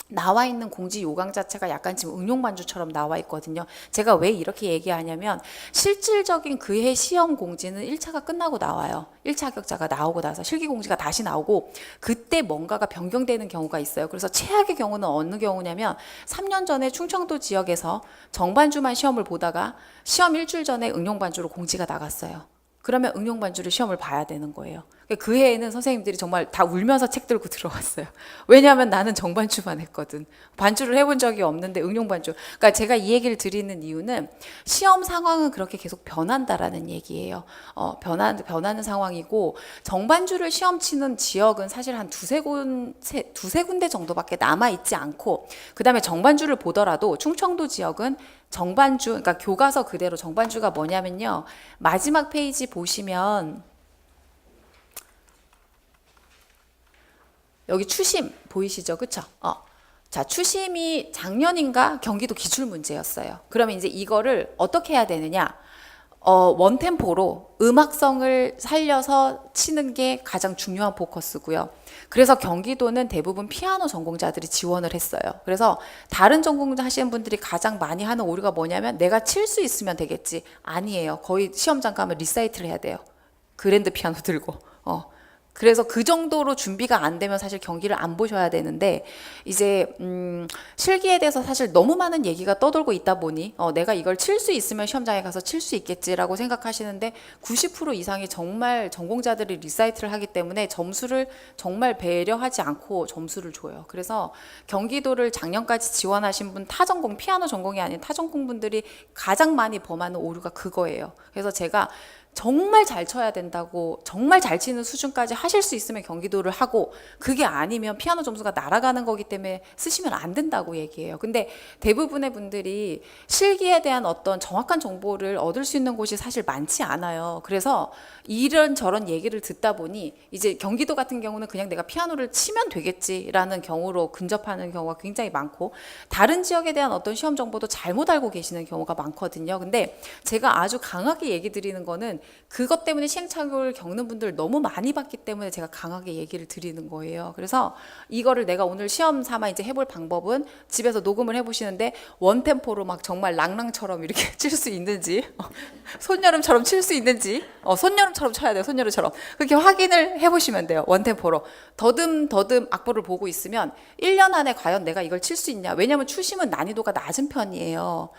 Speaker 1: 나와 있는 공지 요강 자체가 약간 지금 응용반주처럼 나와 있거든요. 제가 왜 이렇게 얘기하냐면 실질적인 그해 시험 공지는 1차가 끝나고 나와요. 1차 합격자가 나오고 나서 실기 공지가 다시 나오고 그때 뭔가가 변경되는 경우가 있어요. 그래서 최악의 경우는 어느 경우냐면 3년 전에 충청도 지역에서 정반주만 시험을 보다가 시험 일주일 전에 응용반주로 공지가 나갔어요. 그러면 응용반주를 시험을 봐야 되는 거예요. 그 해에는 선생님들이 정말 다 울면서 책 들고 들어왔어요. 왜냐하면 나는 정반주만 했거든. 반주를 해본 적이 없는데 응용반주. 그러니까 제가 이 얘기를 드리는 이유는 시험 상황은 그렇게 계속 변한다라는 얘기예요. 변하는 상황이고, 정반주를 시험 치는 지역은 사실 한 두세 군데 정도밖에 남아있지 않고, 그 다음에 정반주를 보더라도 충청도 지역은 정반주, 그러니까 교과서 그대로 정반주가 뭐냐면요. 마지막 페이지 보시면 여기 추심 보이시죠? 그쵸? 자, 추심이 작년인가 경기도 기출 문제였어요. 그러면 이제 이거를 어떻게 해야 되느냐? 원템포로 음악성을 살려서 치는 게 가장 중요한 포커스고요. 그래서 경기도는 대부분 피아노 전공자들이 지원을 했어요. 그래서 다른 전공자 하시는 분들이 가장 많이 하는 오류가 뭐냐면 내가 칠 수 있으면 되겠지. 아니에요. 거의 시험장 가면 리사이트를 해야 돼요. 그랜드 피아노 들고. 그래서 그 정도로 준비가 안 되면 사실 경기를 안 보셔야 되는데, 이제 실기에 대해서 사실 너무 많은 얘기가 떠돌고 있다 보니 내가 이걸 칠 수 있으면 시험장에 가서 칠 수 있겠지라고 생각하시는데 90% 이상이 정말 전공자들이 리사이트를 하기 때문에 점수를 정말 배려하지 않고 점수를 줘요. 그래서 경기도를 작년까지 지원하신 분, 타전공, 피아노 전공이 아닌 타전공 분들이 가장 많이 범하는 오류가 그거예요. 그래서 제가 정말 잘 쳐야 된다고, 정말 잘 치는 수준까지 하실 수 있으면 경기도를 하고, 그게 아니면 피아노 점수가 날아가는 거기 때문에 쓰시면 안 된다고 얘기해요. 근데 대부분의 분들이 실기에 대한 어떤 정확한 정보를 얻을 수 있는 곳이 사실 많지 않아요. 그래서 이런저런 얘기를 듣다 보니 이제 경기도 같은 경우는 그냥 내가 피아노를 치면 되겠지라는 경우로 근접하는 경우가 굉장히 많고, 다른 지역에 대한 어떤 시험 정보도 잘못 알고 계시는 경우가 많거든요. 근데 제가 아주 강하게 얘기 드리는 거는 그것 때문에 시행착오를 겪는 분들 너무 많이 봤기 때문에 제가 강하게 얘기를 드리는 거예요. 그래서 이거를 내가 오늘 시험 삼아 이제 해볼 방법은 집에서 녹음을 해보시는데 원템포로 막 정말 랑랑처럼 이렇게 칠 수 있는지, 손여름처럼 칠 수 있는지, 손여름처럼 쳐야 돼요. 손여름처럼 그렇게 확인을 해보시면 돼요. 원템포로 더듬더듬 악보를 보고 있으면 1년 안에 과연 내가 이걸 칠 수 있냐. 왜냐하면 추심은 난이도가 낮은 편이에요.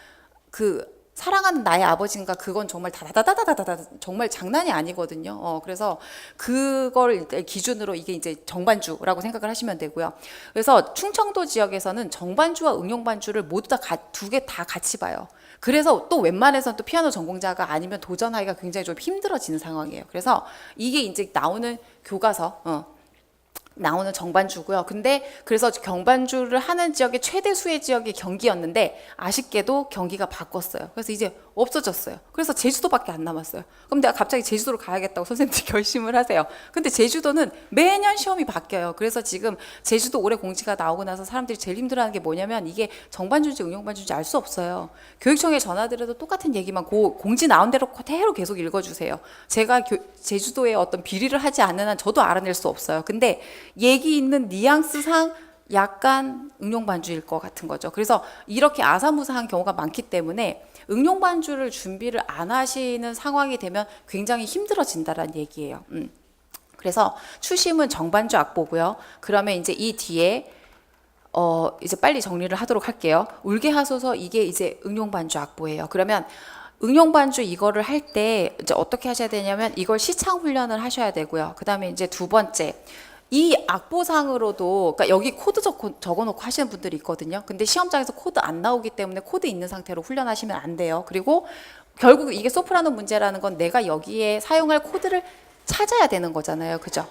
Speaker 1: 사랑하는 나의 아버지인가, 그건 정말 다다다다다다다 정말 장난이 아니거든요. 그래서 그걸 일단 기준으로 이게 이제 정반주라고 생각을 하시면 되고요. 그래서 충청도 지역에서는 정반주와 응용반주를 모두 다 두 개 다 같이 봐요. 그래서 또 웬만해서는 또 피아노 전공자가 아니면 도전하기가 굉장히 좀 힘들어지는 상황이에요. 그래서 이게 이제 나오는 교과서, 나오는 정반주고요. 근데 그래서 경반주를 하는 지역의 최대 수의 지역이 경기였는데 아쉽게도 경기가 바꿨어요. 그래서 이제 없어졌어요. 그래서 제주도밖에 안 남았어요. 그럼 내가 갑자기 제주도로 가야겠다고 선생님들이 결심을 하세요. 근데 제주도는 매년 시험이 바뀌어요. 그래서 지금 제주도 올해 공지가 나오고 나서 사람들이 제일 힘들어하는 게 뭐냐면 이게 정반주인지 응용반주인지 알 수 없어요. 교육청에 전화드려도 똑같은 얘기만 공지 나온 대로 그대로 계속 읽어주세요. 제가 제주도에 어떤 비리를 하지 않는 한 저도 알아낼 수 없어요. 근데 얘기 있는 뉘앙스상 약간 응용반주일 것 같은 거죠. 그래서 이렇게 아사무사한 경우가 많기 때문에 응용반주를 준비를 안 하시는 상황이 되면 굉장히 힘들어진다는 얘기예요. 그래서 추심은 정반주 악보고요. 그러면 이제 이 뒤에 이제 빨리 정리를 하도록 할게요. 울게 하소서 이게 이제 응용반주 악보예요. 그러면 응용반주 이거를 할 때 이제 어떻게 하셔야 되냐면 이걸 시창 훈련을 하셔야 되고요. 그 다음에 이제 두 번째 이 악보상으로도 그러니까 여기 코드 적어놓고 하시는 분들이 있거든요. 근데 시험장에서 코드 안 나오기 때문에 코드 있는 상태로 훈련하시면 안 돼요. 그리고 결국 이게 소프라노 문제라는 건 내가 여기에 사용할 코드를 찾아야 되는 거잖아요. 그죠?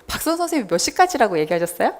Speaker 1: 박선 선생님이 몇 시까지라고 얘기하셨어요?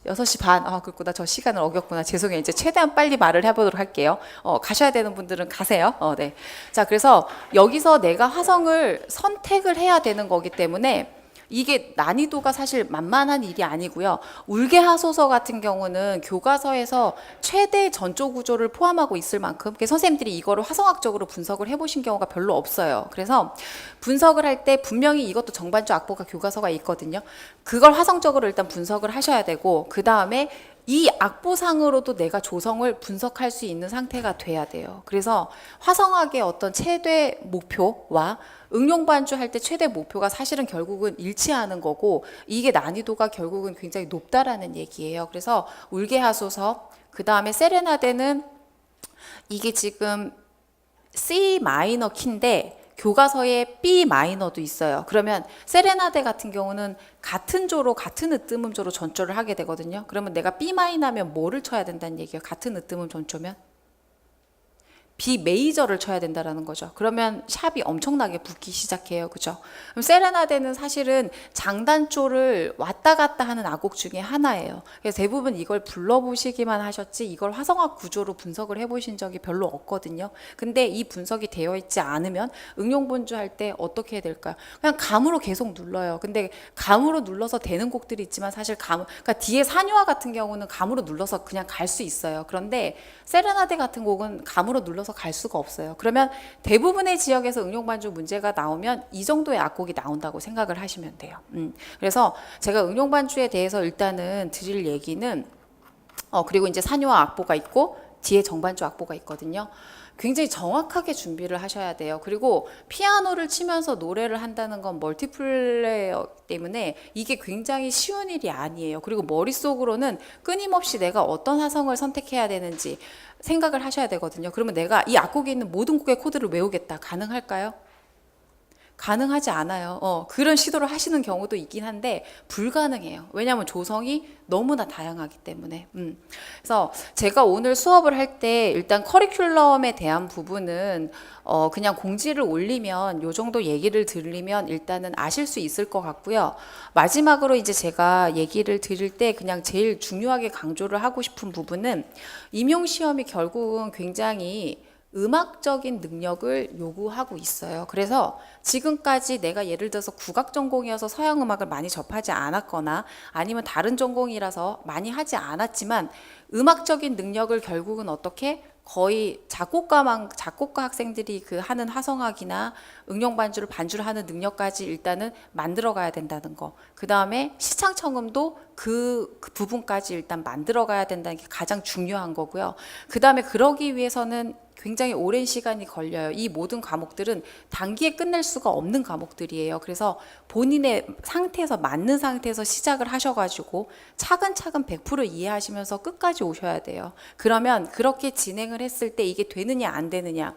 Speaker 1: 6시 반. 아, 그렇구나. 저 시간을 어겼구나. 죄송해요. 이제 최대한 빨리 말을 해보도록 할게요. 가셔야 되는 분들은 가세요. 네. 자, 그래서 여기서 내가 화성을 선택을 해야 되는 거기 때문에 이게 난이도가 사실 만만한 일이 아니고요. 울게 하소서 같은 경우는 교과서에서 최대 전조 구조를 포함하고 있을 만큼 선생님들이 이거를 화성학적으로 분석을 해보신 경우가 별로 없어요. 그래서 분석을 할 때 분명히 이것도 정반주 악보가 교과서가 있거든요. 그걸 화성적으로 일단 분석을 하셔야 되고 그 다음에 이 악보상으로도 내가 조성을 분석할 수 있는 상태가 돼야 돼요. 그래서 화성학의 어떤 최대 목표와 응용반주 할 때 최대 목표가 사실은 결국은 일치하는 거고 이게 난이도가 결국은 굉장히 높다라는 얘기예요. 그래서 울게 하소서, 그 다음에 세레나데는 이게 지금 C 마이너 키인데 교과서에 B 마이너도 있어요. 그러면 세레나데 같은 경우는 같은 조로 같은 으뜸음조로 전조를 하게 되거든요. 그러면 내가 B 마이너면 뭐를 쳐야 된다는 얘기예요. 같은 으뜸음 전조면 B 메이저를 쳐야 된다라는 거죠. 그러면 샵이 엄청나게 붙기 시작해요. 그죠? 그럼 세레나데는 사실은 장단조를 왔다 갔다 하는 악곡 중에 하나예요. 그래서 대부분 이걸 불러보시기만 하셨지 이걸 화성학 구조로 분석을 해보신 적이 별로 없거든요. 근데 이 분석이 되어 있지 않으면 응용분주 할 때 어떻게 해야 될까요? 그냥 감으로 계속 눌러요. 근데 감으로 눌러서 되는 곡들이 있지만 사실 그러니까 뒤에 산유화 같은 경우는 감으로 눌러서 그냥 갈 수 있어요. 그런데 세레나데 같은 곡은 감으로 눌러서 갈 수가 없어요. 그러면 대부분의 지역에서 응용반주 문제가 나오면 이 정도의 악곡이 나온다고 생각을 하시면 돼요. 그래서 제가 응용반주에 대해서 일단은 드릴 얘기는 그리고 이제 산유화 악보가 있고 뒤에 정반주 악보가 있거든요. 굉장히 정확하게 준비를 하셔야 돼요. 그리고 피아노를 치면서 노래를 한다는 건 멀티플레이어 때문에 이게 굉장히 쉬운 일이 아니에요. 그리고 머릿속으로는 끊임없이 내가 어떤 화성을 선택해야 되는지 생각을 하셔야 되거든요. 그러면 내가 이 악곡에 있는 모든 곡의 코드를 외우겠다. 가능할까요? 가능하지 않아요. 그런 시도를 하시는 경우도 있긴 한데 불가능해요. 왜냐하면 조성이 너무나 다양하기 때문에. 그래서 제가 오늘 수업을 할 때 일단 커리큘럼에 대한 부분은 그냥 공지를 올리면 요 정도 얘기를 들리면 일단은 아실 수 있을 것 같고요. 마지막으로 이제 제가 얘기를 드릴 때 그냥 제일 중요하게 강조를 하고 싶은 부분은 임용시험이 결국은 굉장히 음악적인 능력을 요구하고 있어요. 그래서 지금까지 내가 예를 들어서 국악 전공이어서 서양 음악을 많이 접하지 않았거나 아니면 다른 전공이라서 많이 하지 않았지만 음악적인 능력을 결국은 어떻게 거의 작곡가 학생들이 그 하는 화성학이나 응용반주를 반주를 하는 능력까지 일단은 만들어 가야 된다는 거. 그 다음에 시창청음도 그 부분까지 일단 만들어 가야 된다는 게 가장 중요한 거고요. 그 다음에 그러기 위해서는 굉장히 오랜 시간이 걸려요. 이 모든 과목들은 단기에 끝낼 수가 없는 과목들이에요. 그래서 본인의 상태에서 맞는 상태에서 시작을 하셔가지고 차근차근 100% 이해하시면서 끝까지 오셔야 돼요. 그러면 그렇게 진행을 했을 때 이게 되느냐 안 되느냐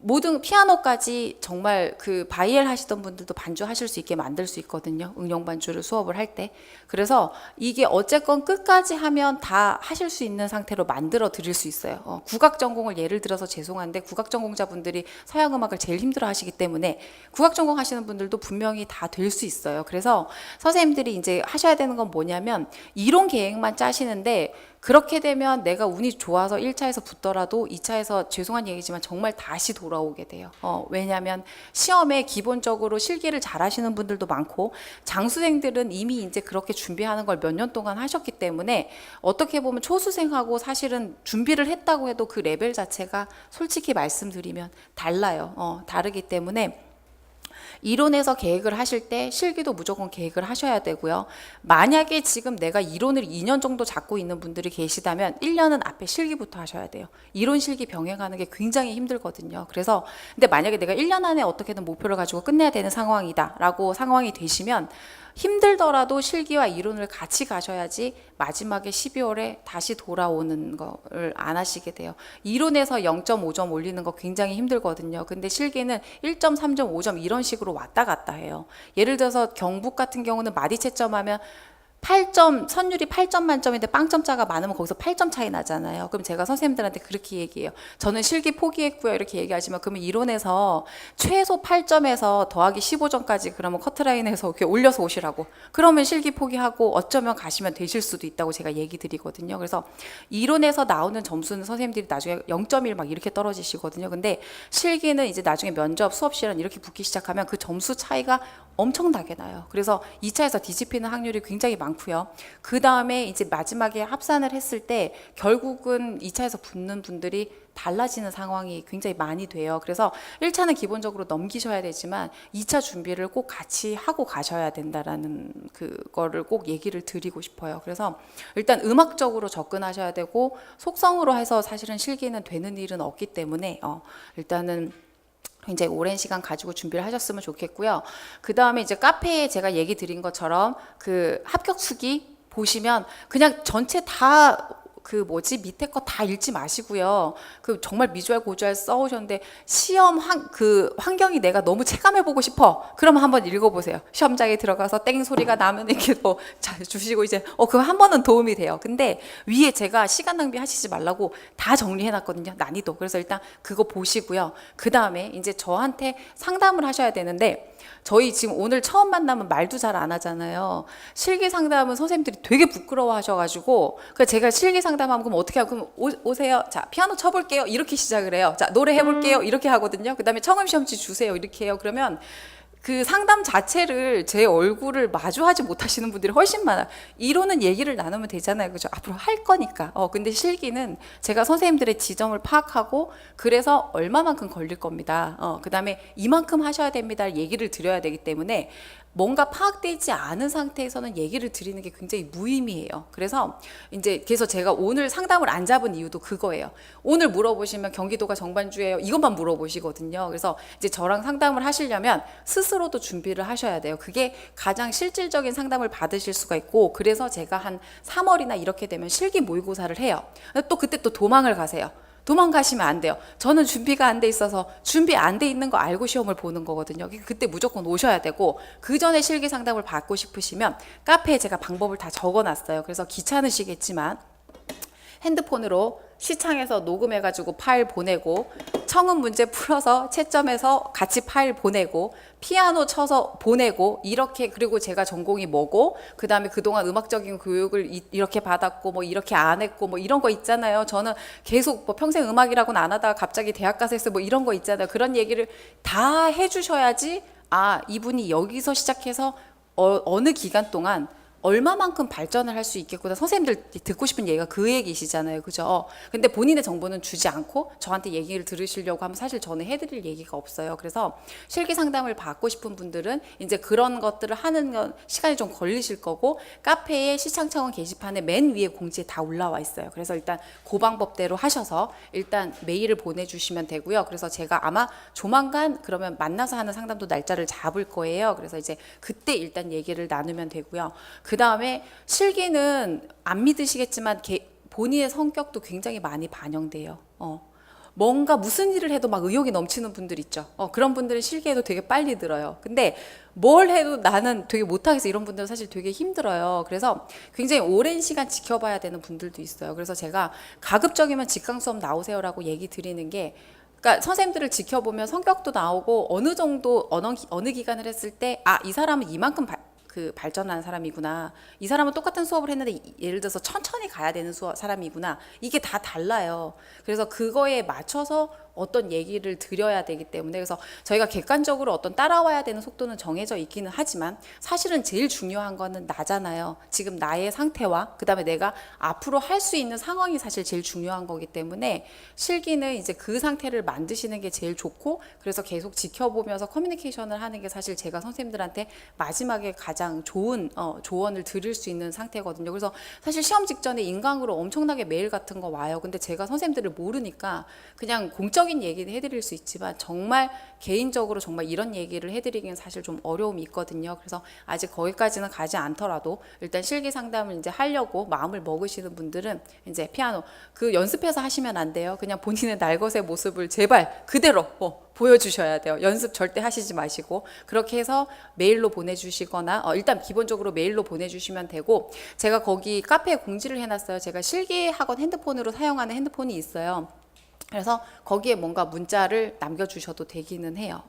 Speaker 1: 모든 피아노까지 정말 그 바이엘 하시던 분들도 반주하실 수 있게 만들 수 있거든요. 응용 반주를 수업을 할 때. 그래서 이게 어쨌건 끝까지 하면 다 하실 수 있는 상태로 만들어 드릴 수 있어요. 국악 전공을 예를 들어서 죄송한데 국악 전공자분들이 서양 음악을 제일 힘들어 하시기 때문에 국악 전공 하시는 분들도 분명히 다 될 수 있어요. 그래서 선생님들이 이제 하셔야 되는 건 뭐냐면 이론 계획만 짜시는데 그렇게 되면 내가 운이 좋아서 1차에서 붙더라도 2차에서 죄송한 얘기지만 정말 다시 돌아오게 돼요. 왜냐하면 시험에 기본적으로 실기를 잘 하시는 분들도 많고 장수생들은 이미 이제 그렇게 준비하는 걸 몇 년 동안 하셨기 때문에 어떻게 보면 초수생하고 사실은 준비를 했다고 해도 그 레벨 자체가 솔직히 말씀드리면 달라요. 다르기 때문에 이론에서 계획을 하실 때 실기도 무조건 계획을 하셔야 되고요. 만약에 지금 내가 이론을 2년 정도 잡고 있는 분들이 계시다면 1년은 앞에 실기부터 하셔야 돼요. 이론 실기 병행하는 게 굉장히 힘들거든요. 그래서 근데 만약에 내가 1년 안에 어떻게든 목표를 가지고 끝내야 되는 상황이다라고 상황이 되시면 힘들더라도 실기와 이론을 같이 가셔야지 마지막에 12월에 다시 돌아오는 거를 안 하시게 돼요. 이론에서 0.5점 올리는 거 굉장히 힘들거든요. 근데 실기는 1점, 3점, 5점 이런 식으로 왔다 갔다 해요. 예를 들어서 경북 같은 경우는 마디 채점하면 8점, 선율이 8점 만점인데 빵점자가 많으면 거기서 8점 차이 나잖아요. 그럼 제가 선생님들한테 그렇게 얘기해요. 저는 실기 포기했고요. 이렇게 얘기하지만 그러면 이론에서 최소 8점에서 더하기 15점까지 그러면 커트라인에서 이렇게 올려서 오시라고. 그러면 실기 포기하고 어쩌면 가시면 되실 수도 있다고 제가 얘기 드리거든요. 그래서 이론에서 나오는 점수는 선생님들이 나중에 0.1 막 이렇게 떨어지시거든요. 근데 실기는 이제 나중에 면접, 수업 시간 이렇게 붙기 시작하면 그 점수 차이가 엄청나게 나요. 그래서 2차에서 뒤집히는 확률이 굉장히 많고요. 그 다음에 이제 마지막에 합산을 했을 때 결국은 2차에서 붙는 분들이 달라지는 상황이 굉장히 많이 돼요. 그래서 1차는 기본적으로 넘기셔야 되지만 2차 준비를 꼭 같이 하고 가셔야 된다라는 그거를 꼭 얘기를 드리고 싶어요. 그래서 일단 음악적으로 접근하셔야 되고 속성으로 해서 사실은 실기는 되는 일은 없기 때문에 일단은 굉장히 오랜 시간 가지고 준비를 하셨으면 좋겠고요. 그 다음에 이제 카페에 제가 얘기 드린 것처럼 그 합격 수기 보시면 그냥 전체 다 밑에 거 다 읽지 마시고요. 정말 미주알 고주알 써오셨는데 시험 환경이 내가 너무 체감해보고 싶어. 그러면 한번 읽어보세요. 시험장에 들어가서 땡 소리가 나면 이렇게 주시고 이제 그거 한 번은 도움이 돼요. 근데 위에 제가 시간 낭비하시지 말라고 다 정리해놨거든요. 난이도. 그래서 일단 그거 보시고요. 그 다음에 이제 저한테 상담을 하셔야 되는데 저희 지금 오늘 처음 만나면 말도 잘 안 하잖아요. 실기 상담은 선생님들이 되게 부끄러워 하셔가지고 제가 실기 상담하면 그럼 어떻게 하고 그럼 오세요. 자, 피아노 쳐볼게요. 이렇게 시작을 해요. 자, 노래 해볼게요. 이렇게 하거든요. 그 다음에 청음시험지 주세요. 이렇게 해요. 그러면 그 상담 자체를 제 얼굴을 마주하지 못하시는 분들이 훨씬 많아요. 이론은 얘기를 나누면 되잖아요. 그죠? 앞으로 할 거니까. 근데 실기는 제가 선생님들의 지점을 파악하고 그래서 얼마만큼 걸릴 겁니다. 그 다음에 이만큼 하셔야 됩니다. 얘기를 드려야 되기 때문에 뭔가 파악되지 않은 상태에서는 얘기를 드리는 게 굉장히 무의미해요. 그래서 제가 오늘 상담을 안 잡은 이유도 그거예요. 오늘 물어보시면 경기도가 정반주예요. 이것만 물어보시거든요. 그래서 이제 저랑 상담을 하시려면 스스로도 준비를 하셔야 돼요. 그게 가장 실질적인 상담을 받으실 수가 있고 그래서 제가 한 3월이나 이렇게 되면 실기 모의고사를 해요. 또 그때 또 도망을 가세요. 도망가시면 안 돼요. 저는 준비가 안 돼 있어서 준비 안 돼 있는 거 알고 시험을 보는 거거든요. 그때 무조건 오셔야 되고 그 전에 실기 상담을 받고 싶으시면 카페에 제가 방법을 다 적어놨어요. 그래서 귀찮으시겠지만 핸드폰으로 시창에서 녹음해가지고 파일 보내고 청음 문제 풀어서 채점해서 같이 파일 보내고 피아노 쳐서 보내고 이렇게 그리고 제가 전공이 뭐고 그 다음에 그동안 음악적인 교육을 이렇게 받았고 뭐 이렇게 안 했고 뭐 이런 거 있잖아요. 저는 계속 뭐 평생 음악이라고는 안 하다가 갑자기 대학 가서 했어요. 뭐 이런 거 있잖아요. 그런 얘기를 다 해주셔야지 이분이 여기서 시작해서 어느 기간 동안 얼마만큼 발전을 할 수 있겠구나. 선생님들 듣고 싶은 얘기가 그 얘기시잖아요. 그죠? 근데 본인의 정보는 주지 않고 저한테 얘기를 들으시려고 하면 사실 저는 해드릴 얘기가 없어요. 그래서 실기 상담을 받고 싶은 분들은 이제 그런 것들을 하는 건 시간이 좀 걸리실 거고 카페에 시창청원 게시판에 맨 위에 공지에 다 올라와 있어요. 그래서 일단 그 방법대로 하셔서 일단 메일을 보내주시면 되고요. 그래서 제가 아마 조만간 그러면 만나서 하는 상담도 날짜를 잡을 거예요. 그래서 이제 그때 일단 얘기를 나누면 되고요. 그 다음에 실기는 안 믿으시겠지만 본인의 성격도 굉장히 많이 반영돼요. 뭔가 무슨 일을 해도 막 의욕이 넘치는 분들 있죠. 그런 분들은 실기에도 되게 빨리 들어요. 근데 뭘 해도 나는 되게 못하겠어. 이런 분들은 사실 되게 힘들어요. 그래서 굉장히 오랜 시간 지켜봐야 되는 분들도 있어요. 그래서 제가 가급적이면 직강 수업 나오세요라고 얘기 드리는 게 그러니까 선생님들을 지켜보면 성격도 나오고 어느 정도 어느 기간을 했을 때 이 사람은 이만큼 발전하는 사람이구나. 이 사람은 똑같은 수업을 했는데 예를 들어서 천천히 가야 되는 사람이구나. 이게 다 달라요. 그래서 그거에 맞춰서 어떤 얘기를 드려야 되기 때문에 그래서 저희가 객관적으로 어떤 따라와야 되는 속도는 정해져 있기는 하지만 사실은 제일 중요한 거는 나잖아요. 지금 나의 상태와 그다음에 내가 앞으로 할 수 있는 상황이 사실 제일 중요한 거기 때문에 실기는 이제 그 상태를 만드시는 게 제일 좋고 그래서 계속 지켜보면서 커뮤니케이션을 하는 게 사실 제가 선생님들한테 마지막에 가장 좋은 조언을 드릴 수 있는 상태거든요. 그래서 사실 시험 직전에 인강으로 엄청나게 메일 같은 거 와요. 근데 제가 선생님들을 모르니까 그냥 공적인 얘기는 해드릴 수 있지만 정말 개인적으로 정말 이런 얘기를 해드리기는 사실 좀 어려움이 있거든요. 그래서 아직 거기까지는 가지 않더라도 일단 실기 상담을 이제 하려고 마음을 먹으시는 분들은 이제 피아노 그 연습해서 하시면 안 돼요. 그냥 본인의 날것의 모습을 제발 그대로 보여주셔야 돼요. 연습 절대 하시지 마시고 그렇게 해서 메일로 보내주시거나 일단 기본적으로 메일로 보내주시면 되고 제가 거기 카페에 공지를 해놨어요. 제가 실기학원 핸드폰으로 사용하는 핸드폰이 있어요. 그래서 거기에 뭔가 문자를 남겨주셔도 되기는 해요.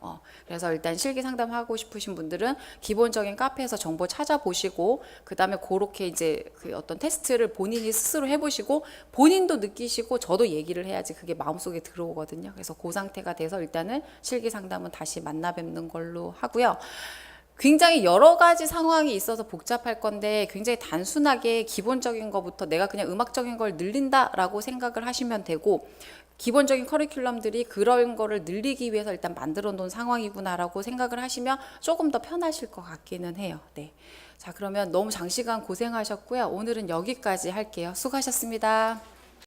Speaker 1: 그래서 일단 실기 상담하고 싶으신 분들은 기본적인 카페에서 정보 찾아보시고 그 다음에 그렇게 이제 그 어떤 테스트를 본인이 스스로 해보시고 본인도 느끼시고 저도 얘기를 해야지 그게 마음속에 들어오거든요. 그래서 그 상태가 돼서 일단은 실기 상담은 다시 만나 뵙는 걸로 하고요. 굉장히 여러 가지 상황이 있어서 복잡할 건데 굉장히 단순하게 기본적인 것부터 내가 그냥 음악적인 걸 늘린다라고 생각을 하시면 되고 기본적인 커리큘럼들이 그런 거를 늘리기 위해서 일단 만들어 놓은 상황이구나라고 생각을 하시면 조금 더 편하실 것 같기는 해요. 네. 자, 그러면 너무 장시간 고생하셨고요. 오늘은 여기까지 할게요. 수고하셨습니다.